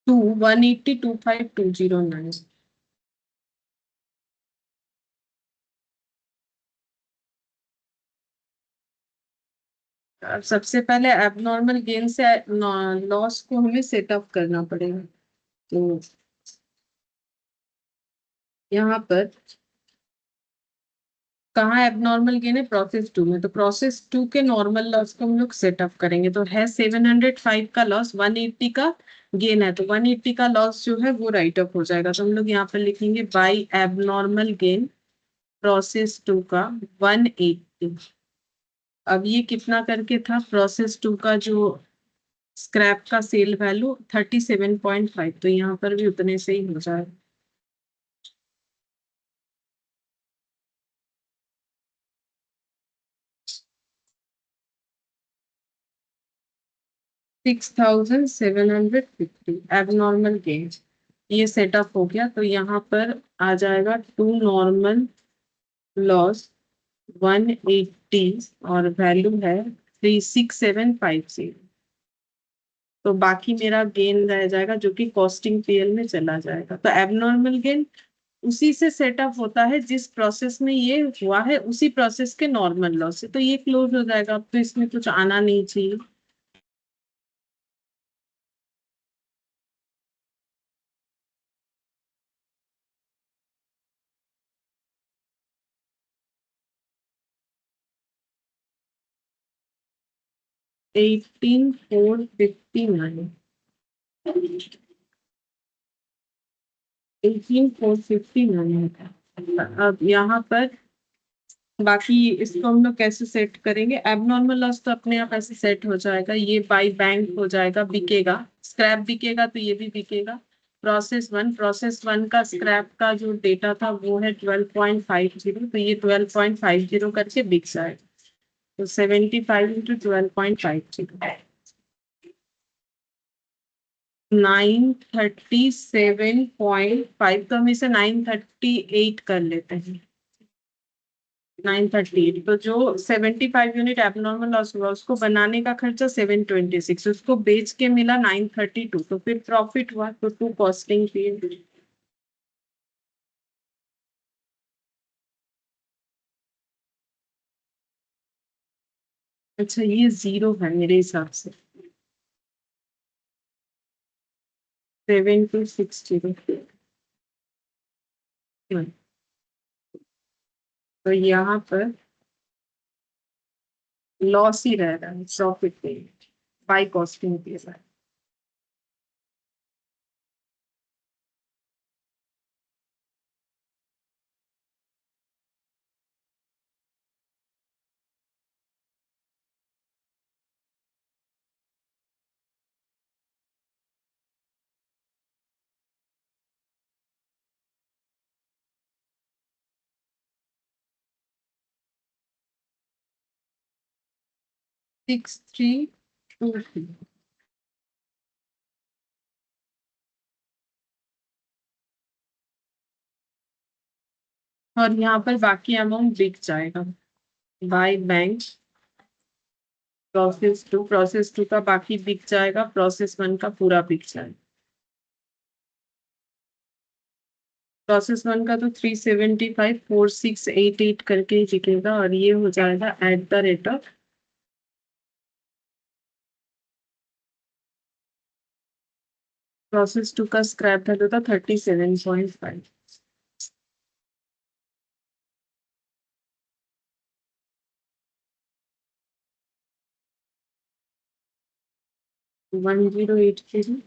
Speaker 1: to 180,25209. अब सबसे पहले एबनॉर्मल गेन से लॉस को हमें सेटअप करना पड़ेगा। तो यहाँ पर कहाँ एबनॉर्मल गेन है, प्रोसेस टू में, तो प्रोसेस टू के नॉर्मल लॉस को हम लोग सेटअप करेंगे। तो है 705 का लॉस, 180 का गेन है, तो 180 का लॉस जो है वो राइट अप हो जाएगा। तो हम लोग यहाँ पर लिखेंगे by abnormal gain process two का 180। अब ये कितना करके था, प्रोसेस टू का जो स्क्रैप का सेल वैल्यू 37.5, तो यहाँ पर भी उतने से ही हो जाए। $6,750 एबनॉर्मल गेन, ये सेटअप हो गया। तो यहाँ पर आ जाएगा टू नॉर्मल लॉस 180 और वैल्यू है 36750। तो बाकी मेरा गेन रह जाएगा जो कि कॉस्टिंग पीएल में चला जाएगा। तो एबनॉर्मल गेन उसी से सेटअप होता है जिस प्रोसेस में ये हुआ है, उसी प्रोसेस के नॉर्मल लॉस से। तो ये क्लोज हो जाएगा, अब तो इसमें कुछ आना नहीं चाहिए। एटीन फोर फिफ्टी नाइन 18,459 था। अब यहाँ पर बाकी इसको हम लोग कैसे सेट करेंगे, एबनॉर्मल लॉस तो अपने आप ऐसे सेट हो जाएगा, ये बाई बैंक हो जाएगा, बिकेगा, स्क्रैप बिकेगा तो ये भी बिकेगा। प्रोसेस वन का स्क्रैप का जो डेटा था वो है 12.50, तो ये 12.50 करके बिक जाएगा। तो 75 इंटू 12.50, 937.5, तो हम इसे 938 कर लेते हैं। 938, तो जो 75 यूनिट एबनॉर्मल लॉस हुआ उसको बनाने का खर्चा 726, उसको बेच के मिला 932, तो फिर प्रॉफिट हुआ। तो टू कॉस्टिंग पीरियड। अच्छा, ये जीरो है मेरे हिसाब से, 7260। तो यहाँ पर लॉस ही रह रहा है, प्रॉफिट पे बाई कॉस्टिंग के साथ। 6323। और यहाँ पर बाकी अमाउंट बिक जाएगा बाय बैंक प्रोसेस टू का बाकी बिक जाएगा, प्रोसेस वन का पूरा बिक जाएगा। प्रोसेस वन का तो 375,4688 करके ही बिकेगा, और ये हो जाएगा at the rate of, process two का स्क्रैप वैल्यू था 37.5। 1083।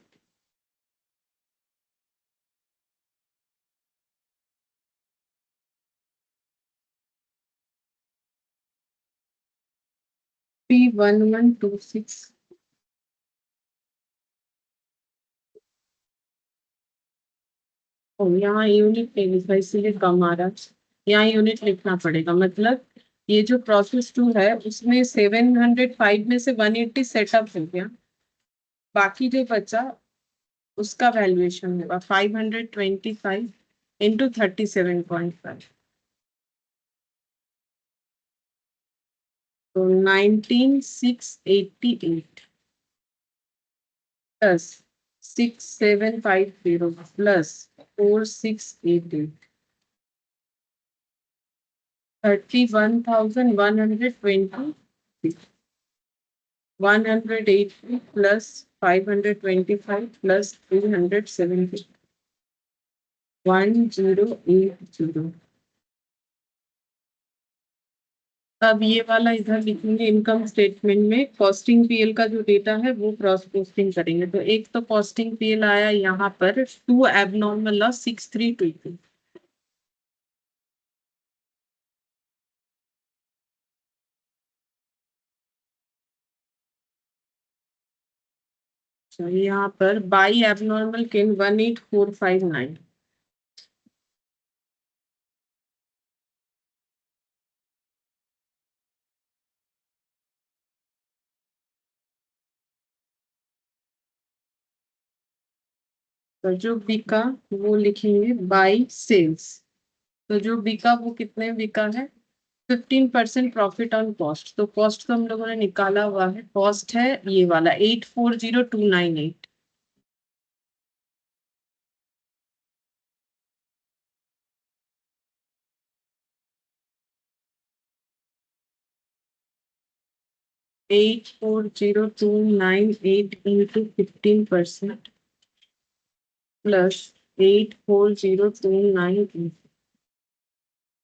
Speaker 1: P1126 यहाँ यूनिट नहीं लिखा इसीलिए कम आ रहा है। यहाँ यूनिट लिखना पड़ेगा, मतलब ये जो प्रोसेस 2 है उसमें 705 में से 180 सेटअप हो गया, बाकी जो बचा उसका वैल्यूएशन होगा 525 इंटू 37.5, तो 19688 प्लस 6750 प्लस 4688 31,120 180 plus 525 plus 370 1080। अब ये वाला इधर लिखेंगे इनकम स्टेटमेंट में, कॉस्टिंग पीएल का जो डेटा है वो क्रॉस पोस्टिंग करेंगे। तो एक तो कॉस्टिंग पीएल आया यहाँ पर 2 एबनॉर्मल लॉस 6322, यहाँ पर बाई एबनॉर्मल गेन 18459, तो जो बिका वो लिखेंगे बाई सेल्स। तो जो बिका वो कितने बिका है 15% प्रॉफिट ऑन कॉस्ट। तो कॉस्ट तो हम लोगों ने निकाला हुआ है, कॉस्ट है ये वाला 840298। Eight four zero two nine eight into 15% plus 840298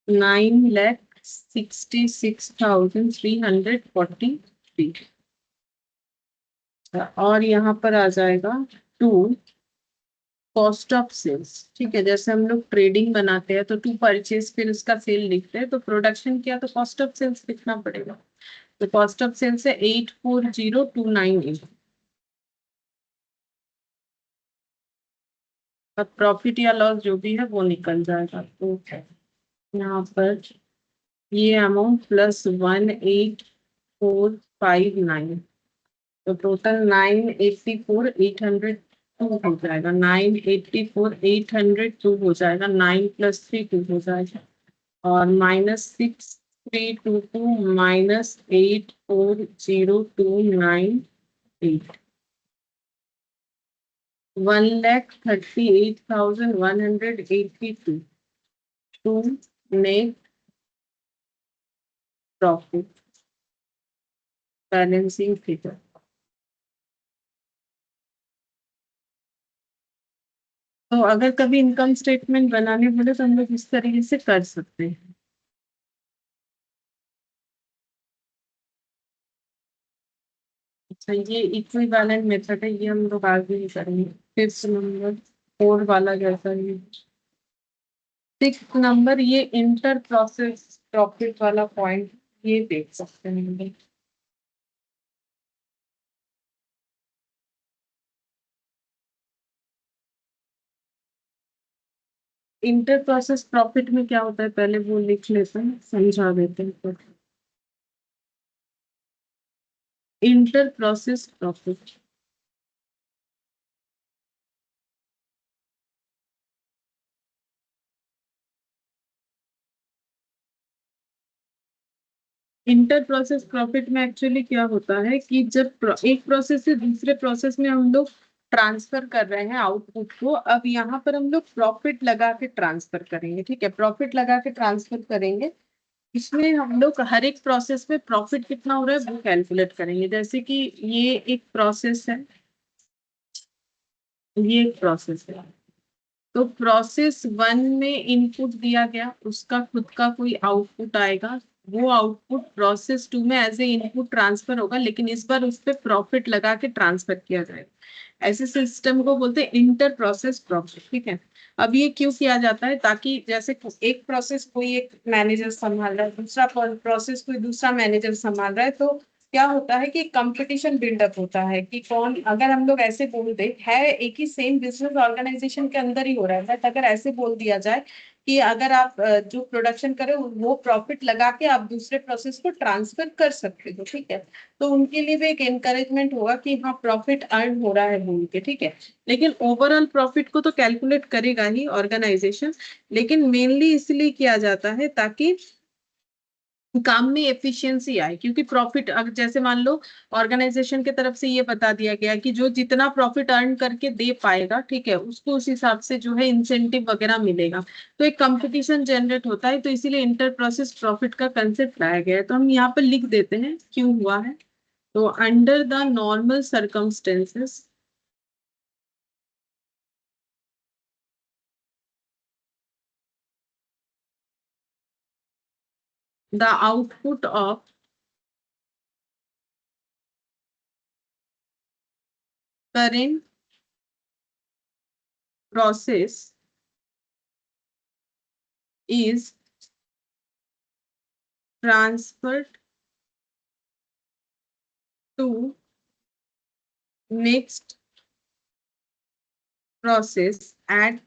Speaker 1: 9,66,343। और यहाँ पर आ जाएगा टू कॉस्ट ऑफ सेल्स। ठीक है, जैसे हम लोग ट्रेडिंग बनाते हैं तो टू परचेज फिर उसका सेल लिखते हैं, तो प्रोडक्शन किया तो कॉस्ट ऑफ सेल्स लिखना पड़ेगा। तो कॉस्ट ऑफ सेल्स है 840298। अब प्रॉफिट या लॉस जो भी है वो निकल जाएगा। तो यहाँ पर ये अमाउंट प्लस 18459, तो टोटल 984,802 हो जाएगा। 984,802 हो जाएगा, 9 प्लस 3 2 हो जाएगा, और -6322 -840,298 1,38,182 to net profit balancing figure. तो अगर कभी इनकम स्टेटमेंट बनाने बोले तो हम लोग इस तरीके से कर सकते हैं। अच्छा, ये इक्विवेलेंट मेथड है, ये हम लोग आगे ही करेंगे। फिफ्थ नंबर 4 वाला जैसा ही। सिक्स नंबर ये इंटर प्रोसेस प्रॉफिट वाला पॉइंट, ये देख सकते हैं हम लोग। इंटर प्रोसेस प्रॉफिट में क्या होता है पहले वो लिख लेते हैं, समझा देते हैं। Inter process profit inter process profit में एक्चुअली क्या होता है कि जब एक प्रोसेस से दूसरे प्रोसेस में हम लोग ट्रांसफर कर रहे हैं आउटपुट को, अब यहाँ पर हम लोग प्रॉफिट लगा के ट्रांसफर करेंगे। ठीक है, प्रॉफिट लगा के ट्रांसफर करेंगे। इसमें हम लोग हर एक प्रोसेस में प्रॉफिट कितना हो रहा है वो कैलकुलेट करेंगे। जैसे कि ये एक प्रोसेस है, ये एक प्रोसेस है, तो प्रोसेस 1 में इनपुट दिया गया, उसका खुद का कोई आउटपुट आएगा, वो आउटपुट प्रोसेस 2 में एज ए इनपुट ट्रांसफर होगा, लेकिन इस बार उस पर प्रॉफिट लगा के ट्रांसफर किया जाएगा। ऐसे सिस्टम को बोलते हैं इंटर प्रोसेस प्रॉफिट। ठीक है, अब ये क्यों किया जाता है, ताकि जैसे एक प्रोसेस कोई एक मैनेजर संभाल रहा है, दूसरा प्रोसेस कोई दूसरा मैनेजर संभाल रहा है, तो क्या होता है कि कंपटीशन बिल्डअप होता है कि कौन, अगर हम लोग ऐसे बोल दे, है एक ही सेम बिजनेस ऑर्गेनाइजेशन के अंदर ही हो रहा है, बट अगर ऐसे बोल दिया जाए कि अगर आप जो प्रोडक्शन करें वो प्रॉफिट लगा के आप दूसरे प्रोसेस को ट्रांसफर कर सकते हो, ठीक है, तो उनके लिए भी एक एनकरेजमेंट होगा कि हाँ प्रॉफिट अर्न हो रहा है बोल के, ठीक है। लेकिन ओवरऑल प्रॉफिट को तो कैलकुलेट करेगा ही ऑर्गेनाइजेशन, लेकिन मेनली इसलिए किया जाता है ताकि काम में एफिशिएंसी आए, क्योंकि प्रॉफिट जैसे मान लो ऑर्गेनाइजेशन की तरफ से ये बता दिया गया कि जो जितना प्रॉफिट अर्न करके दे पाएगा, ठीक है, उसको उस हिसाब से जो है इंसेंटिव वगैरह मिलेगा। तो एक कंपटीशन जनरेट होता है, तो इसीलिए इंटर प्रोसेस प्रॉफिट का कंसेप्ट लाया गया है। तो हम यहाँ पर लिख देते हैं क्यों हुआ है। तो under the normal circumstances, the output of current process is transferred to next process at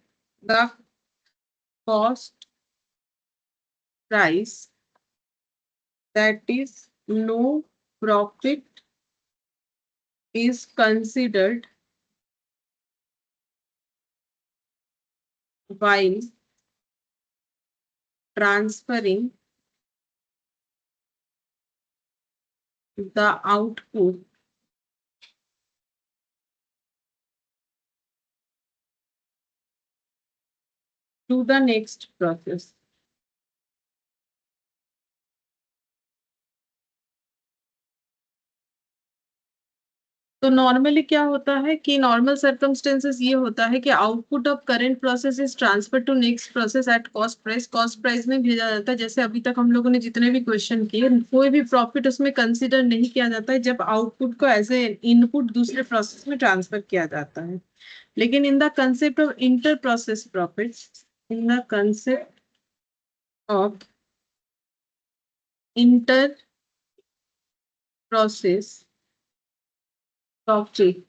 Speaker 1: the cost price, that is no profit is considered while transferring the output to the next process. तो normally क्या होता है कि normal circumstances ये होता है कि output of current process is transfer to next process at cost price. Cost price में भेजा जाता है। जैसे अभी तक हम लोगों ने जितने भी क्वेश्चन किए, कोई भी प्रॉफिट उसमें कंसीडर नहीं किया जाता है जब आउटपुट को एज ए इनपुट दूसरे प्रोसेस में ट्रांसफर किया जाता है। लेकिन in the concept of inter process profit, in the concept of inter process profit,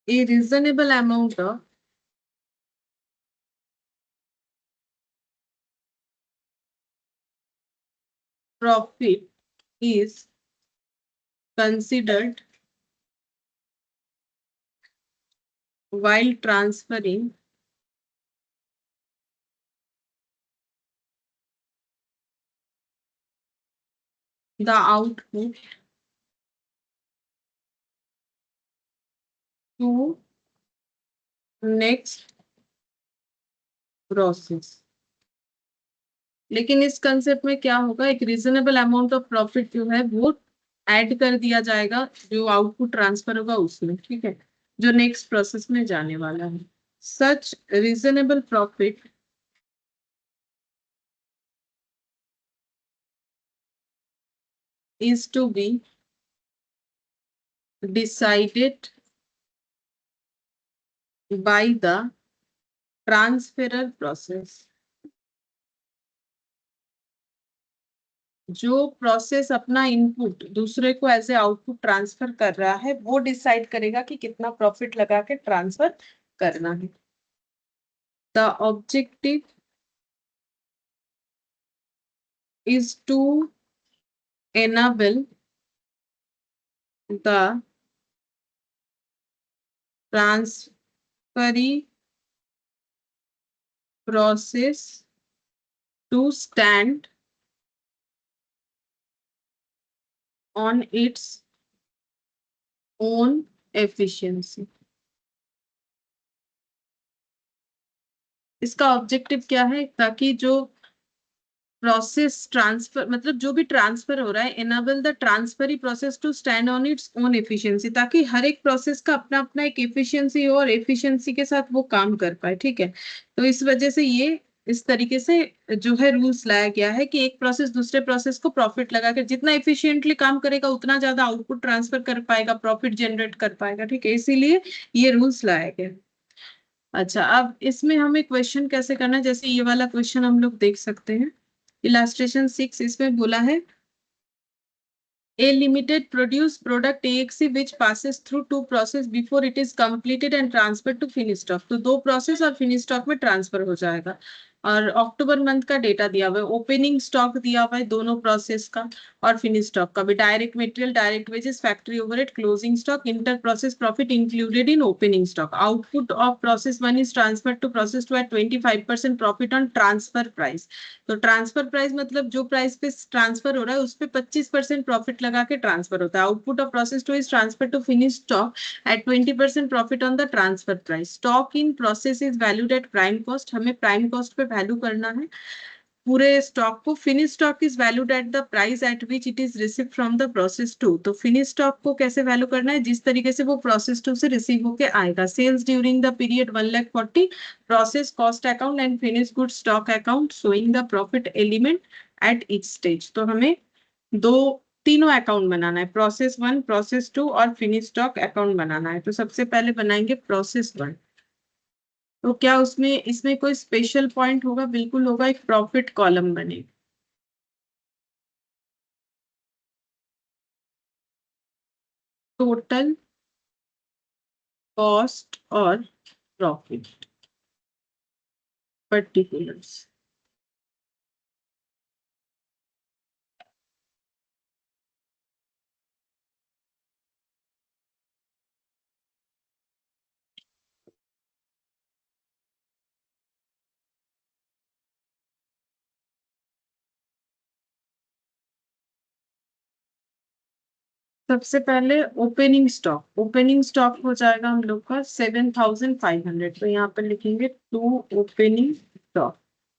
Speaker 1: a reasonable amount of profit is considered while transferring the output to next process। लेकिन इस concept में क्या होगा, एक रीजनेबल अमाउंट ऑफ प्रॉफिट जो है वो add कर दिया जाएगा जो आउटपुट ट्रांसफर होगा उसमें, ठीक है, जो नेक्स्ट प्रोसेस में जाने वाला है। Such reasonable profit is to be decided by the transferer process। जो प्रोसेस अपना इनपुट दूसरे को एज ए आउटपुट ट्रांसफर कर रहा है वो डिसाइड करेगा कि कितना प्रॉफिट लगा के ट्रांसफर करना है। The objective is to enable the transferee process to stand on its own efficiency। इसका ऑब्जेक्टिव क्या है, ताकि जो प्रोसेस ट्रांसफर मतलब जो भी ट्रांसफर हो रहा है, enable the transferee process to stand on its own efficiency, ताकि हर एक प्रोसेस का अपना अपना एक एफिशिएंसी हो और एफिशिएंसी के साथ वो काम कर पाए, ठीक है। तो इस वजह से ये इस तरीके से जो है रूल्स लाया गया है कि एक प्रोसेस दूसरे प्रोसेस को प्रॉफिट लगाकर जितना एफिशिएंटली काम करेगा उतना ज्यादा आउटपुट ट्रांसफर कर पाएगा, प्रॉफिट जनरेट कर पाएगा, ठीक है, इसीलिए ये रूल्स लाया गया। अच्छा, अब इसमें हमें क्वेश्चन कैसे करना है, जैसे ये वाला क्वेश्चन हम लोग देख सकते हैं, इलास्ट्रेशन 6, इसमें बोला है A Limited produce product AXC which passes through two process before it is completed and transferred to finished stock. तो दो प्रोसेस और फिनिश स्टॉक में ट्रांसफर हो जाएगा। और अक्टूबर मंथ का डेटा दिया हुआ है, ओपनिंग स्टॉक दिया हुआ है दोनों प्रोसेस का और फिनिश स्टॉक का भी, direct material, direct wages, factory overhead, closing stock, inter process profit included in opening stock. Output of process 1 is transferred to process 2 at 25% profit on transfer price. तो transfer price मतलब जो price पे transfer हो रहा है उस पे 25% profit लगा के ट्रांसफर होता है। Output of process 2 is transfer to finish stock at 20% profit on the transfer price. Stock in process is valued at prime cost, हमें प्राइम कॉस्ट पे वैल्यू करना है पूरे स्टॉक को। Finish stock is valued at the price at which it is receive from the process two. तो finish stock को कैसे value करना है, जिस तरीके से वो प्रोसेस टू से रिसीव होके आएगा। Sales during the period 1,40,000, process cost account and finish good stock account showing the profit element at each stage. तो हमें दो तीनों अकाउंट बनाना है, प्रोसेस 1, प्रोसेस 2 और फिनिश स्टॉक अकाउंट बनाना है। तो सबसे पहले बनाएंगे प्रोसेस 1। तो क्या उसमें इसमें कोई स्पेशल पॉइंट होगा? बिल्कुल होगा, एक प्रॉफिट कॉलम बनेगा। टोटल कॉस्ट और प्रॉफिट पर्टिकुलर्स। सबसे पहले ओपनिंग स्टॉक हो जाएगा हम लोग का 7,500। तो यहाँ पर लिखेंगे टू ओपनिंग स्टॉक।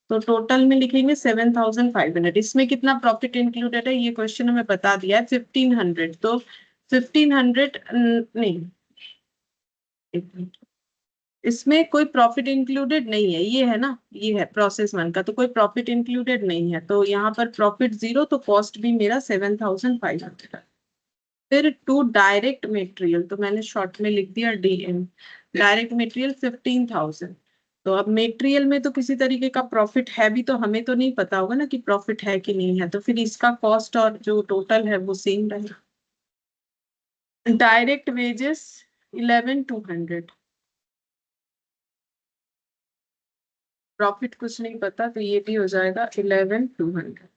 Speaker 1: तो टोटल में लिखेंगे 7,500। इसमें कितना प्रॉफिट इंक्लूडेड है ये क्वेश्चन हमें बता दिया है, 1,500। तो 1,500 नहीं, इसमें कोई प्रॉफिट इंक्लूडेड नहीं है, ये है ना, ये है प्रोसेस 1 का, तो कोई प्रॉफिट इंक्लूडेड नहीं है। तो यहाँ पर प्रॉफिट 0, तो कॉस्ट भी मेरा 7,500 है। फिर टू डायरेक्ट मटेरियल, तो मैंने शॉर्ट में लिख दिया डीएम। Direct material 15,000। तो अब मटेरियल में तो किसी तरीके का प्रॉफिट है भी, तो हमें तो नहीं पता होगा ना कि प्रॉफिट है कि नहीं है, तो फिर इसका कॉस्ट और जो टोटल है वो सेम रहेगा। Direct wages 11,200। प्रॉफिट कुछ नहीं पता, तो ये भी हो जाएगा 11,200।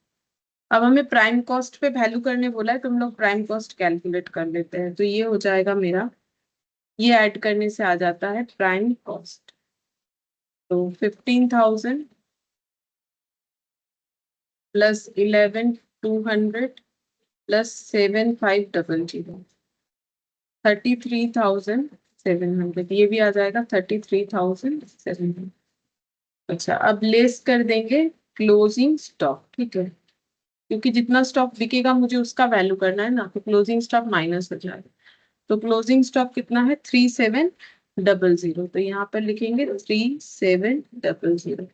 Speaker 1: अब हमें प्राइम कॉस्ट पे वैल्यू करने बोला है, तो हम लोग प्राइम कॉस्ट कैलकुलेट कर लेते हैं। तो ये हो जाएगा मेरा, ये ऐड करने से आ जाता है प्राइम कॉस्ट। तो 15,000 प्लस 11,200 प्लस 7,500, 33,700। ये भी आ जाएगा 33,700। अच्छा, अब लेस कर देंगे क्लोजिंग स्टॉक, ठीक है, क्योंकि जितना स्टॉक बिकेगा मुझे उसका वैल्यू करना है ना, तो क्लोजिंग स्टॉक माइनस हो जाएगा। तो क्लोजिंग स्टॉक कितना है? 3,700। तो यहाँ पर लिखेंगे 3,700।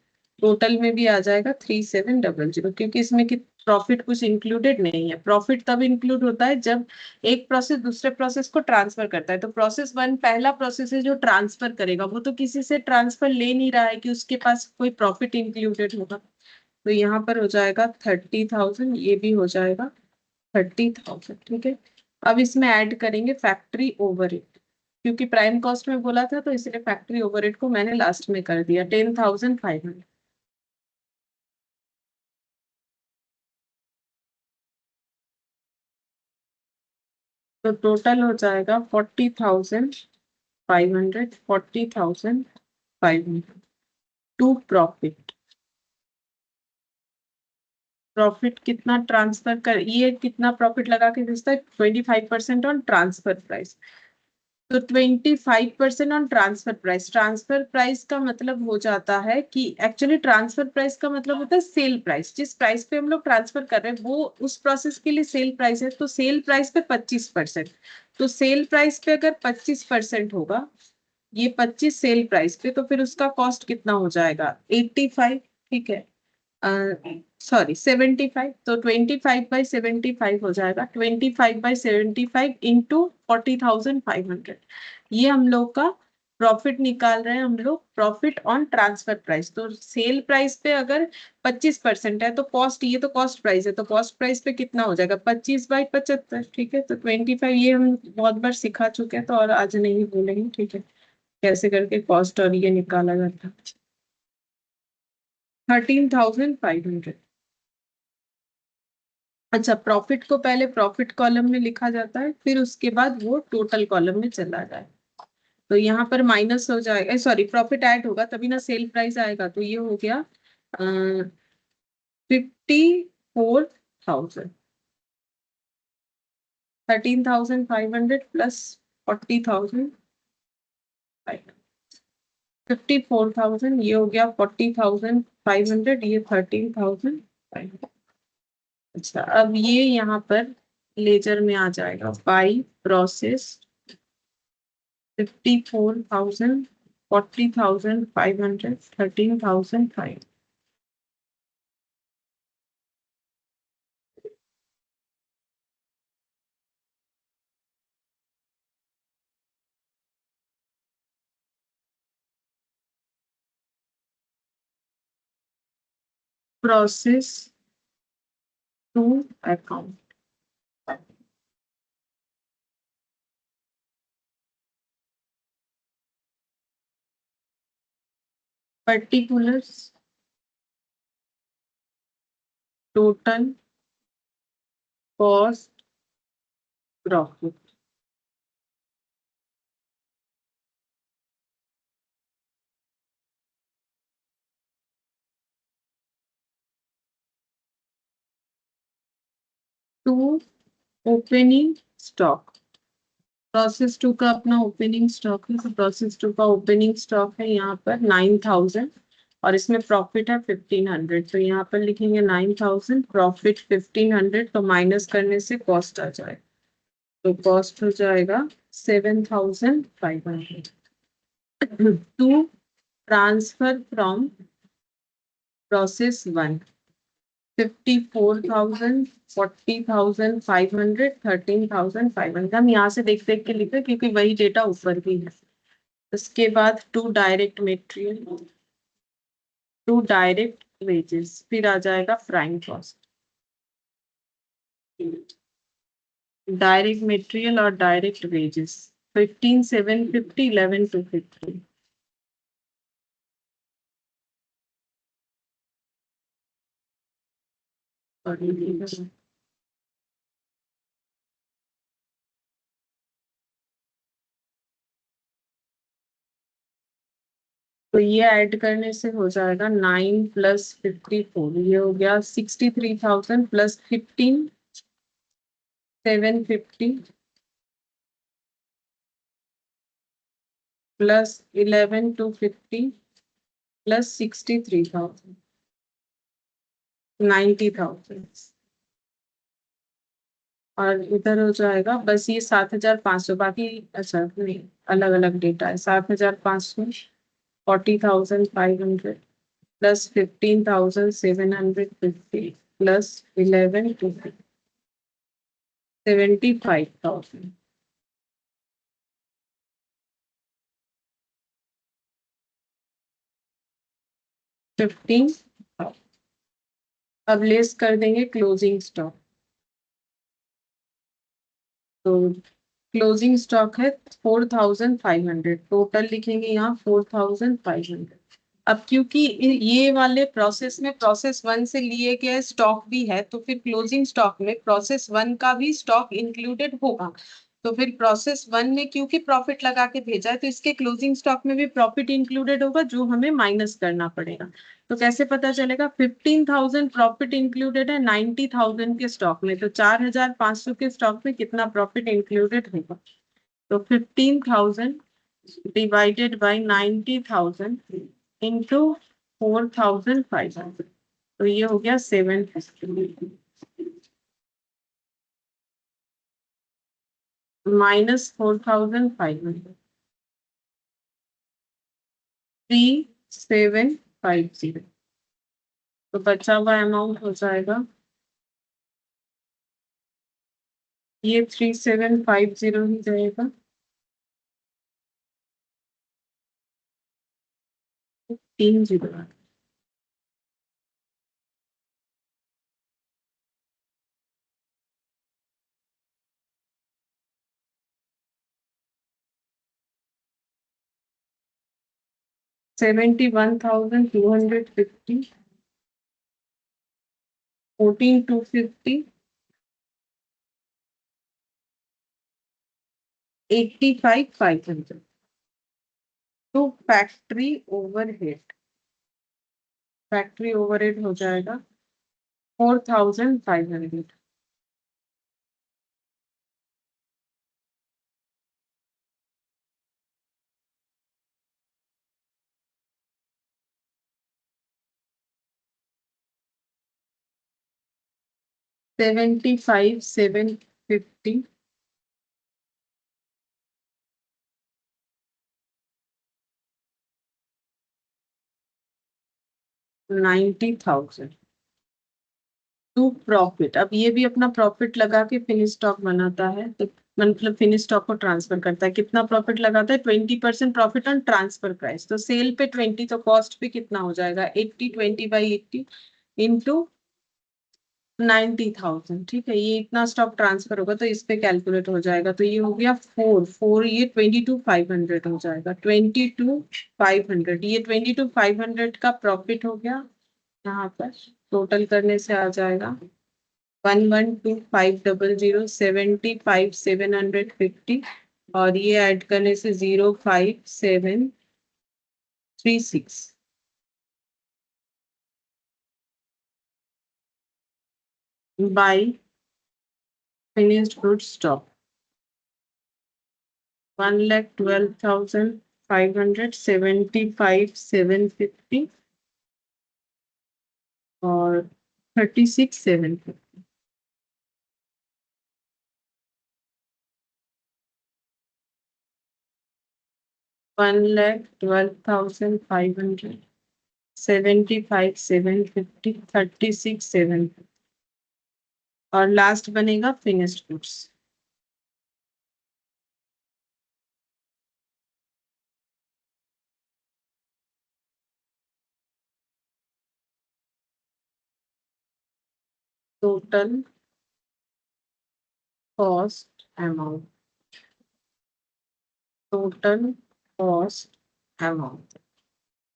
Speaker 1: टोटल में भी आ जाएगा 3,700, क्योंकि इसमें कि प्रॉफिट कुछ इंक्लूडेड नहीं है। प्रॉफिट तब इंक्लूड होता है जब एक प्रोसेस दूसरे प्रोसेस को ट्रांसफर करता है। तो प्रोसेस 1 पहला प्रोसेस है जो ट्रांसफर करेगा, वो तो किसी से ट्रांसफर ले नहीं रहा है कि उसके पास कोई प्रॉफिट इंक्लूडेड होगा। तो यहाँ पर हो जाएगा 30,000, ये भी हो जाएगा 30,000, ठीक है। अब इसमें ऐड करेंगे फैक्ट्री ओवरहेड, क्योंकि प्राइम कॉस्ट में बोला था तो इसलिए फैक्ट्री ओवरहेड को मैंने लास्ट में कर दिया 10,500। तो टोटल हो जाएगा 40,500, 40,500 टू प्रॉफिट। प्रॉफिट कितना ट्रांसफर कर, ये कितना प्रॉफिट लगा के भेजता है? 25% ऑन ट्रांसफर प्राइस। तो 25% on transfer price. Transfer price का मतलब हो जाता है कि एक्चुअली ट्रांसफर प्राइस का मतलब होता है सेल प्राइस। जिस प्राइस पे हम लोग ट्रांसफर कर रहे हैं वो उस प्रोसेस के लिए सेल प्राइस है। तो सेल प्राइस पे 25%। तो सेल प्राइस पे अगर 25% होगा, ये 25 सेल प्राइस पे, तो फिर उसका कॉस्ट कितना हो जाएगा? 85, ठीक है, सॉरी 75। तो 25/75 हो जाएगा, 25/75 इंटू 40,500। ये हम लोग का प्रॉफिट निकाल रहे हैं हम लोग, प्रॉफिट ऑन ट्रांसफर प्राइस। तो सेल प्राइस पे अगर 25% है तो कॉस्ट, ये तो कॉस्ट प्राइस है, तो कॉस्ट प्राइस पे कितना हो जाएगा 25/75। ठीक है, तो 25, ये हम बहुत बार सिखा चुके हैं तो और आज नहीं बोलेंगे। ठीक है, कैसे करके कॉस्ट और ये निकाला जाता है। 13,500। अच्छा, प्रॉफिट को पहले प्रॉफिट कॉलम में लिखा जाता है, फिर उसके बाद वो टोटल कॉलम में चला जाए। तो यहाँ पर माइनस हो जाएगा, सॉरी प्रॉफिट ऐड होगा तभी ना सेल प्राइस आएगा। तो ये हो गया 54,000। 13,500 प्लस 40,000, 54,000, ये हो गया 40,500, ये 13,500। अच्छा, अब ये यहाँ पर लेजर में आ जाएगा by process 54,000, 40,500, 13,500। Process two account, particulars, total cost, profit. To opening stock, process two का अपना ओपनिंग स्टॉक है, तो प्रोसेस टू का ओपनिंग स्टॉक है यहाँ पर 9,000, और इसमें प्रॉफिट है 1,500। तो यहाँ पर लिखेंगे 9,000, प्रॉफिट 1,500, तो माइनस करने से कॉस्ट आ जाएगा। तो कॉस्ट हो जाएगा 7,500। To transfer from process one, 54,000, 40,500, 13,500। हम यहाँ से देख देख के लिखे क्योंकि वही डेटा ऊपर भी है। उसके बाद to direct material, to direct wages, फिर आ जाएगा प्राइम कॉस्ट। डायरेक्ट मटेरियल और डायरेक्ट वेजेस 15,750, 11,250। और तो ये ऐड करने से हो जाएगा 9 + 54, ये हो गया 63,000 प्लस 15,750 प्लस 11,250 प्लस 63,000, 90,000। और इधर हो जाएगा बस ये 7,500, बाकी अच्छा नहीं, अलग अलग डेटा है। 7,500, 40,500 प्लस 15,750 प्लस 11,250, 75,000, 15। अब लेस कर देंगे क्लोजिंग स्टॉक। तो क्लोजिंग स्टॉक है 4,500, टोटल लिखेंगे यहाँ 4,500। अब क्योंकि ये वाले प्रोसेस में प्रोसेस वन से लिए गए स्टॉक भी है, तो फिर क्लोजिंग स्टॉक में प्रोसेस वन का भी स्टॉक इंक्लूडेड होगा। तो फिर प्रोसेस वन में क्योंकि प्रॉफिट लगा के भेजा है, तो इसके क्लोजिंग स्टॉक में भी प्रॉफिट इंक्लूडेड होगा, जो हमें माइनस करना पड़ेगा। तो कैसे पता चलेगा? 15,000 प्रॉफिट इंक्लूडेड है 90,000 के स्टॉक में, तो 4,500 के स्टॉक में कितना प्रॉफिट इंक्लूडेड होगा? तो 15,000 डिवाइडेड बाई 90,000 इंटू 4,500, तो ये हो गया 750 माइनस 4,500, 3,750। तो बचा हुआ अमाउंट हो जाएगा ये 3,750 ही रहेगा। तीन जीरो 71,250, 14,250, 85,500। तो फैक्ट्री ओवरहेड हो जाएगा 4,500। 75,750, 90,000। टू प्रॉफिट, अब ये भी अपना प्रॉफिट लगा के फिनिश स्टॉक बनाता है, तो मतलब फिनिश स्टॉक को ट्रांसफर करता है। कितना प्रॉफिट लगाता है? 20% प्रॉफिट ऑन ट्रांसफर प्राइस। तो सेल पे 20, तो कॉस्ट पे कितना हो जाएगा? 80, 20/80 इंटू 90,000। ठीक है, ये इतना स्टॉक ट्रांसफर होगा तो इस पे कैलकुलेट हो जाएगा। तो ये हो गया 4 ये 22,500 हो जाएगा। 22,500, ये 22,500 का प्रॉफिट हो गया। यहाँ पर टोटल करने से आ जाएगा 112500, 75,750, और ये ऐड करने से 05736 बाई फिनिश्ड गुड स्टॉक 1,12,500, 75,750 और 36,750। 1,12,500, 75,750, 36,750 और लास्ट बनेगा finished goods. Total cost amount, total cost amount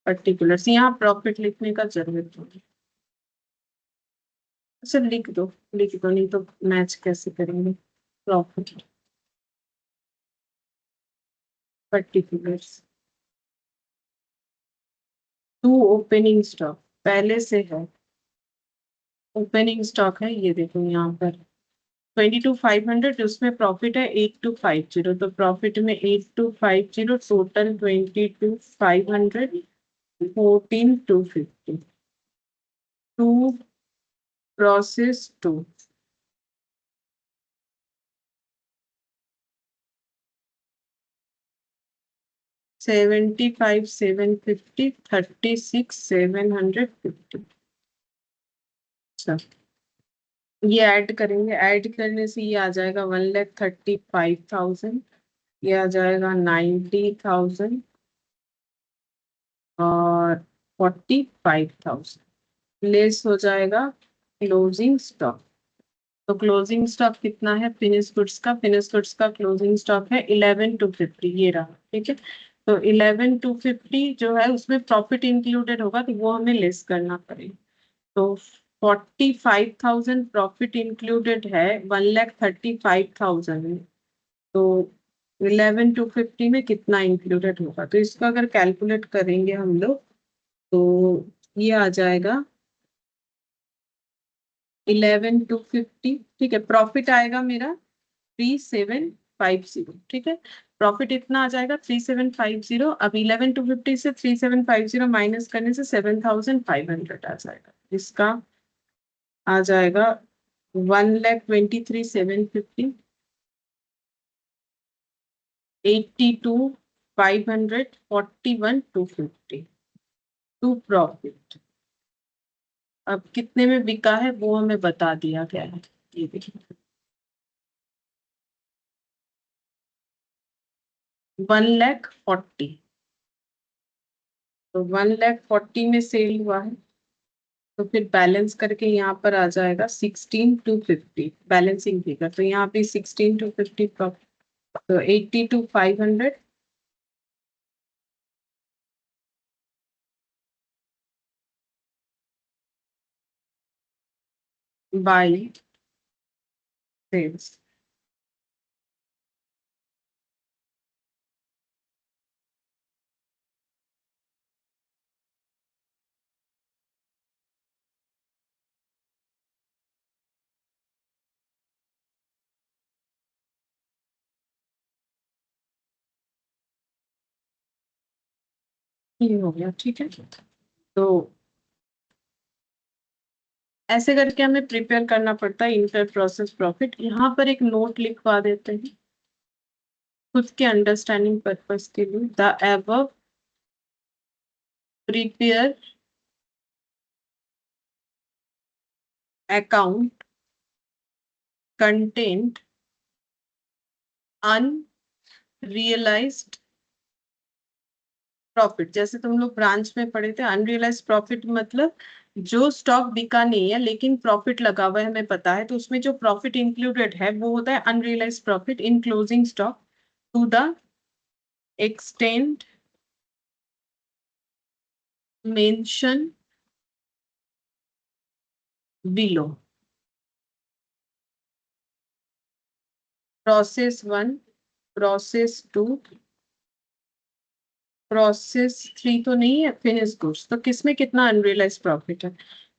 Speaker 1: particulars, यहाँ प्रॉफिट लिखने का जरूरत होगी। अच्छा लिख दो, नहीं तो मैच कैसे करेंगे? Profit particulars to opening stock पहले से है। ओपनिंग स्टॉक है, ये देखो यहाँ पर 22,500, उसमें प्रॉफिट है 8,250। तो प्रॉफिट में 8,250, टोटल 22,500, 14,250। To process to 75,750, 36,750। अच्छा, ये ऐड करेंगे, ऐड करने से ये आ जाएगा 1,35,000, ये आ जाएगा 90,000 और 45,000। लेस हो जाएगा क्लोजिंग स्टॉक। तो क्लोजिंग स्टॉक कितना है फिनिश गुड्स का? फिनिश गुड्स का क्लोजिंग स्टॉक है 11,250, ये रहा। ठीक है, तो 11,250 जो है उसमें प्रॉफिट इंक्लूडेड होगा, तो वो हमें लेस करना पड़ेगा। तो 45,000 प्रॉफिट इंक्लूडेड है 1,35,000 में। तो 11,250 में कितना इंक्लूडेड होगा? तो इसको अगर कैलकुलेट करेंगे हम लोग, तो ये आ जाएगा 11,250। ठीक है, प्रॉफिट आएगा मेरा 3,750। ठीक है, प्रॉफिट इतना आ जाएगा 3,750। अब 11,250 से 3,750 माइनस करने से 7,500 आ जाएगा। इसका आ जाएगा 1,23,750, 82,500, 41,250 टू प्रॉफिट। अब कितने में बिका है वो हमें बता दिया गया है, ये देखिए 1,40,000। तो 1,40,000 में सेल हुआ है, तो फिर बैलेंस करके यहाँ पर आ जाएगा 16,250 बैलेंसिंग फिगर। तो यहाँ पे 16,250 तो 82,500 बाई सेल्स। ये हो गया, ठीक है। तो ऐसे करके हमें प्रिपेयर करना पड़ता है इंटर प्रोसेस प्रॉफिट। यहाँ पर एक नोट लिखवा देते हैं खुद के अंडरस्टैंडिंग पर्पस के लिए। The above prepare account content unrealised profit. जैसे तुम लोग ब्रांच में पढ़े थे, अनरियलाइज्ड प्रॉफिट मतलब जो स्टॉक बिका नहीं है लेकिन प्रॉफिट लगा हुआ है, हमें पता है, तो उसमें जो प्रॉफिट इंक्लूडेड है वो होता है unrealised profit in closing stock to the extent mention below. Process one, process two, process three तो नहीं है फिनिश गुड्स, तो किसमें कितना अनरियलाइज प्रॉफिट है?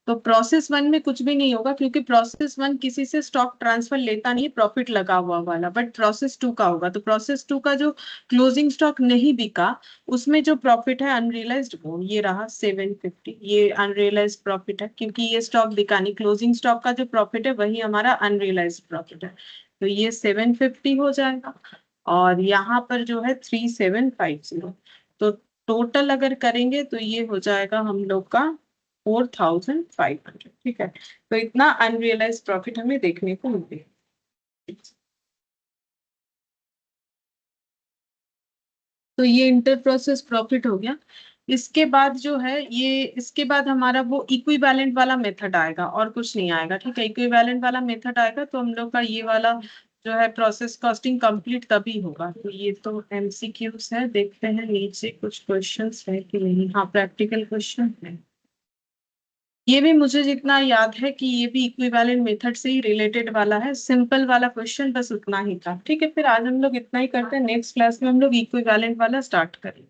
Speaker 1: तो प्रोसेस वन में कुछ भी नहीं होगा क्योंकि प्रोसेस वन किसी से स्टॉक ट्रांसफर लेता नहीं है प्रॉफिट लगा हुआ वाला, बट प्रोसेस टू का होगा। तो प्रोसेस टू का जो क्लोजिंग स्टॉक नहीं बिका उसमें जो प्रॉफिट है अनरियलाइज्ड वो ये रहा 750। ये अनरियलाइज्ड प्रॉफिट है क्योंकि ये स्टॉक बिका नहीं, क्लोजिंग स्टॉक का जो प्रॉफिट है वही हमारा अनरियलाइज्ड प्रॉफिट है। तो ये 750 हो जाएगा और यहाँ पर जो है 3750। तो टोटल अगर करेंगे तो ये हो जाएगा हम लोग का 4,500। ठीक है, तो इतना अनरियलाइज प्रॉफिट हमें देखने को मिले। तो ये इंटर प्रोसेस प्रॉफिट हो गया। इसके बाद जो है ये, इसके बाद हमारा वो इक्विवेलेंट वाला मेथड आएगा और कुछ नहीं आएगा। ठीक है, इक्विवेलेंट वाला मेथड आएगा तो हम लोग का ये वाला जो है प्रोसेस कॉस्टिंग कंप्लीट तभी होगा। तो ये तो एमसीक्यूज है, देखते हैं नीचे कुछ क्वेश्चंस है कि नहीं। हाँ, प्रैक्टिकल क्वेश्चन है। ये भी मुझे जितना याद है कि ये भी इक्विवेलेंट मेथड से ही रिलेटेड वाला है, सिंपल वाला क्वेश्चन, बस उतना ही था। ठीक है, फिर आज हम लोग इतना ही करते हैं, नेक्स्ट क्लास में हम लोग इक्विवेलेंट वाला स्टार्ट करेंगे।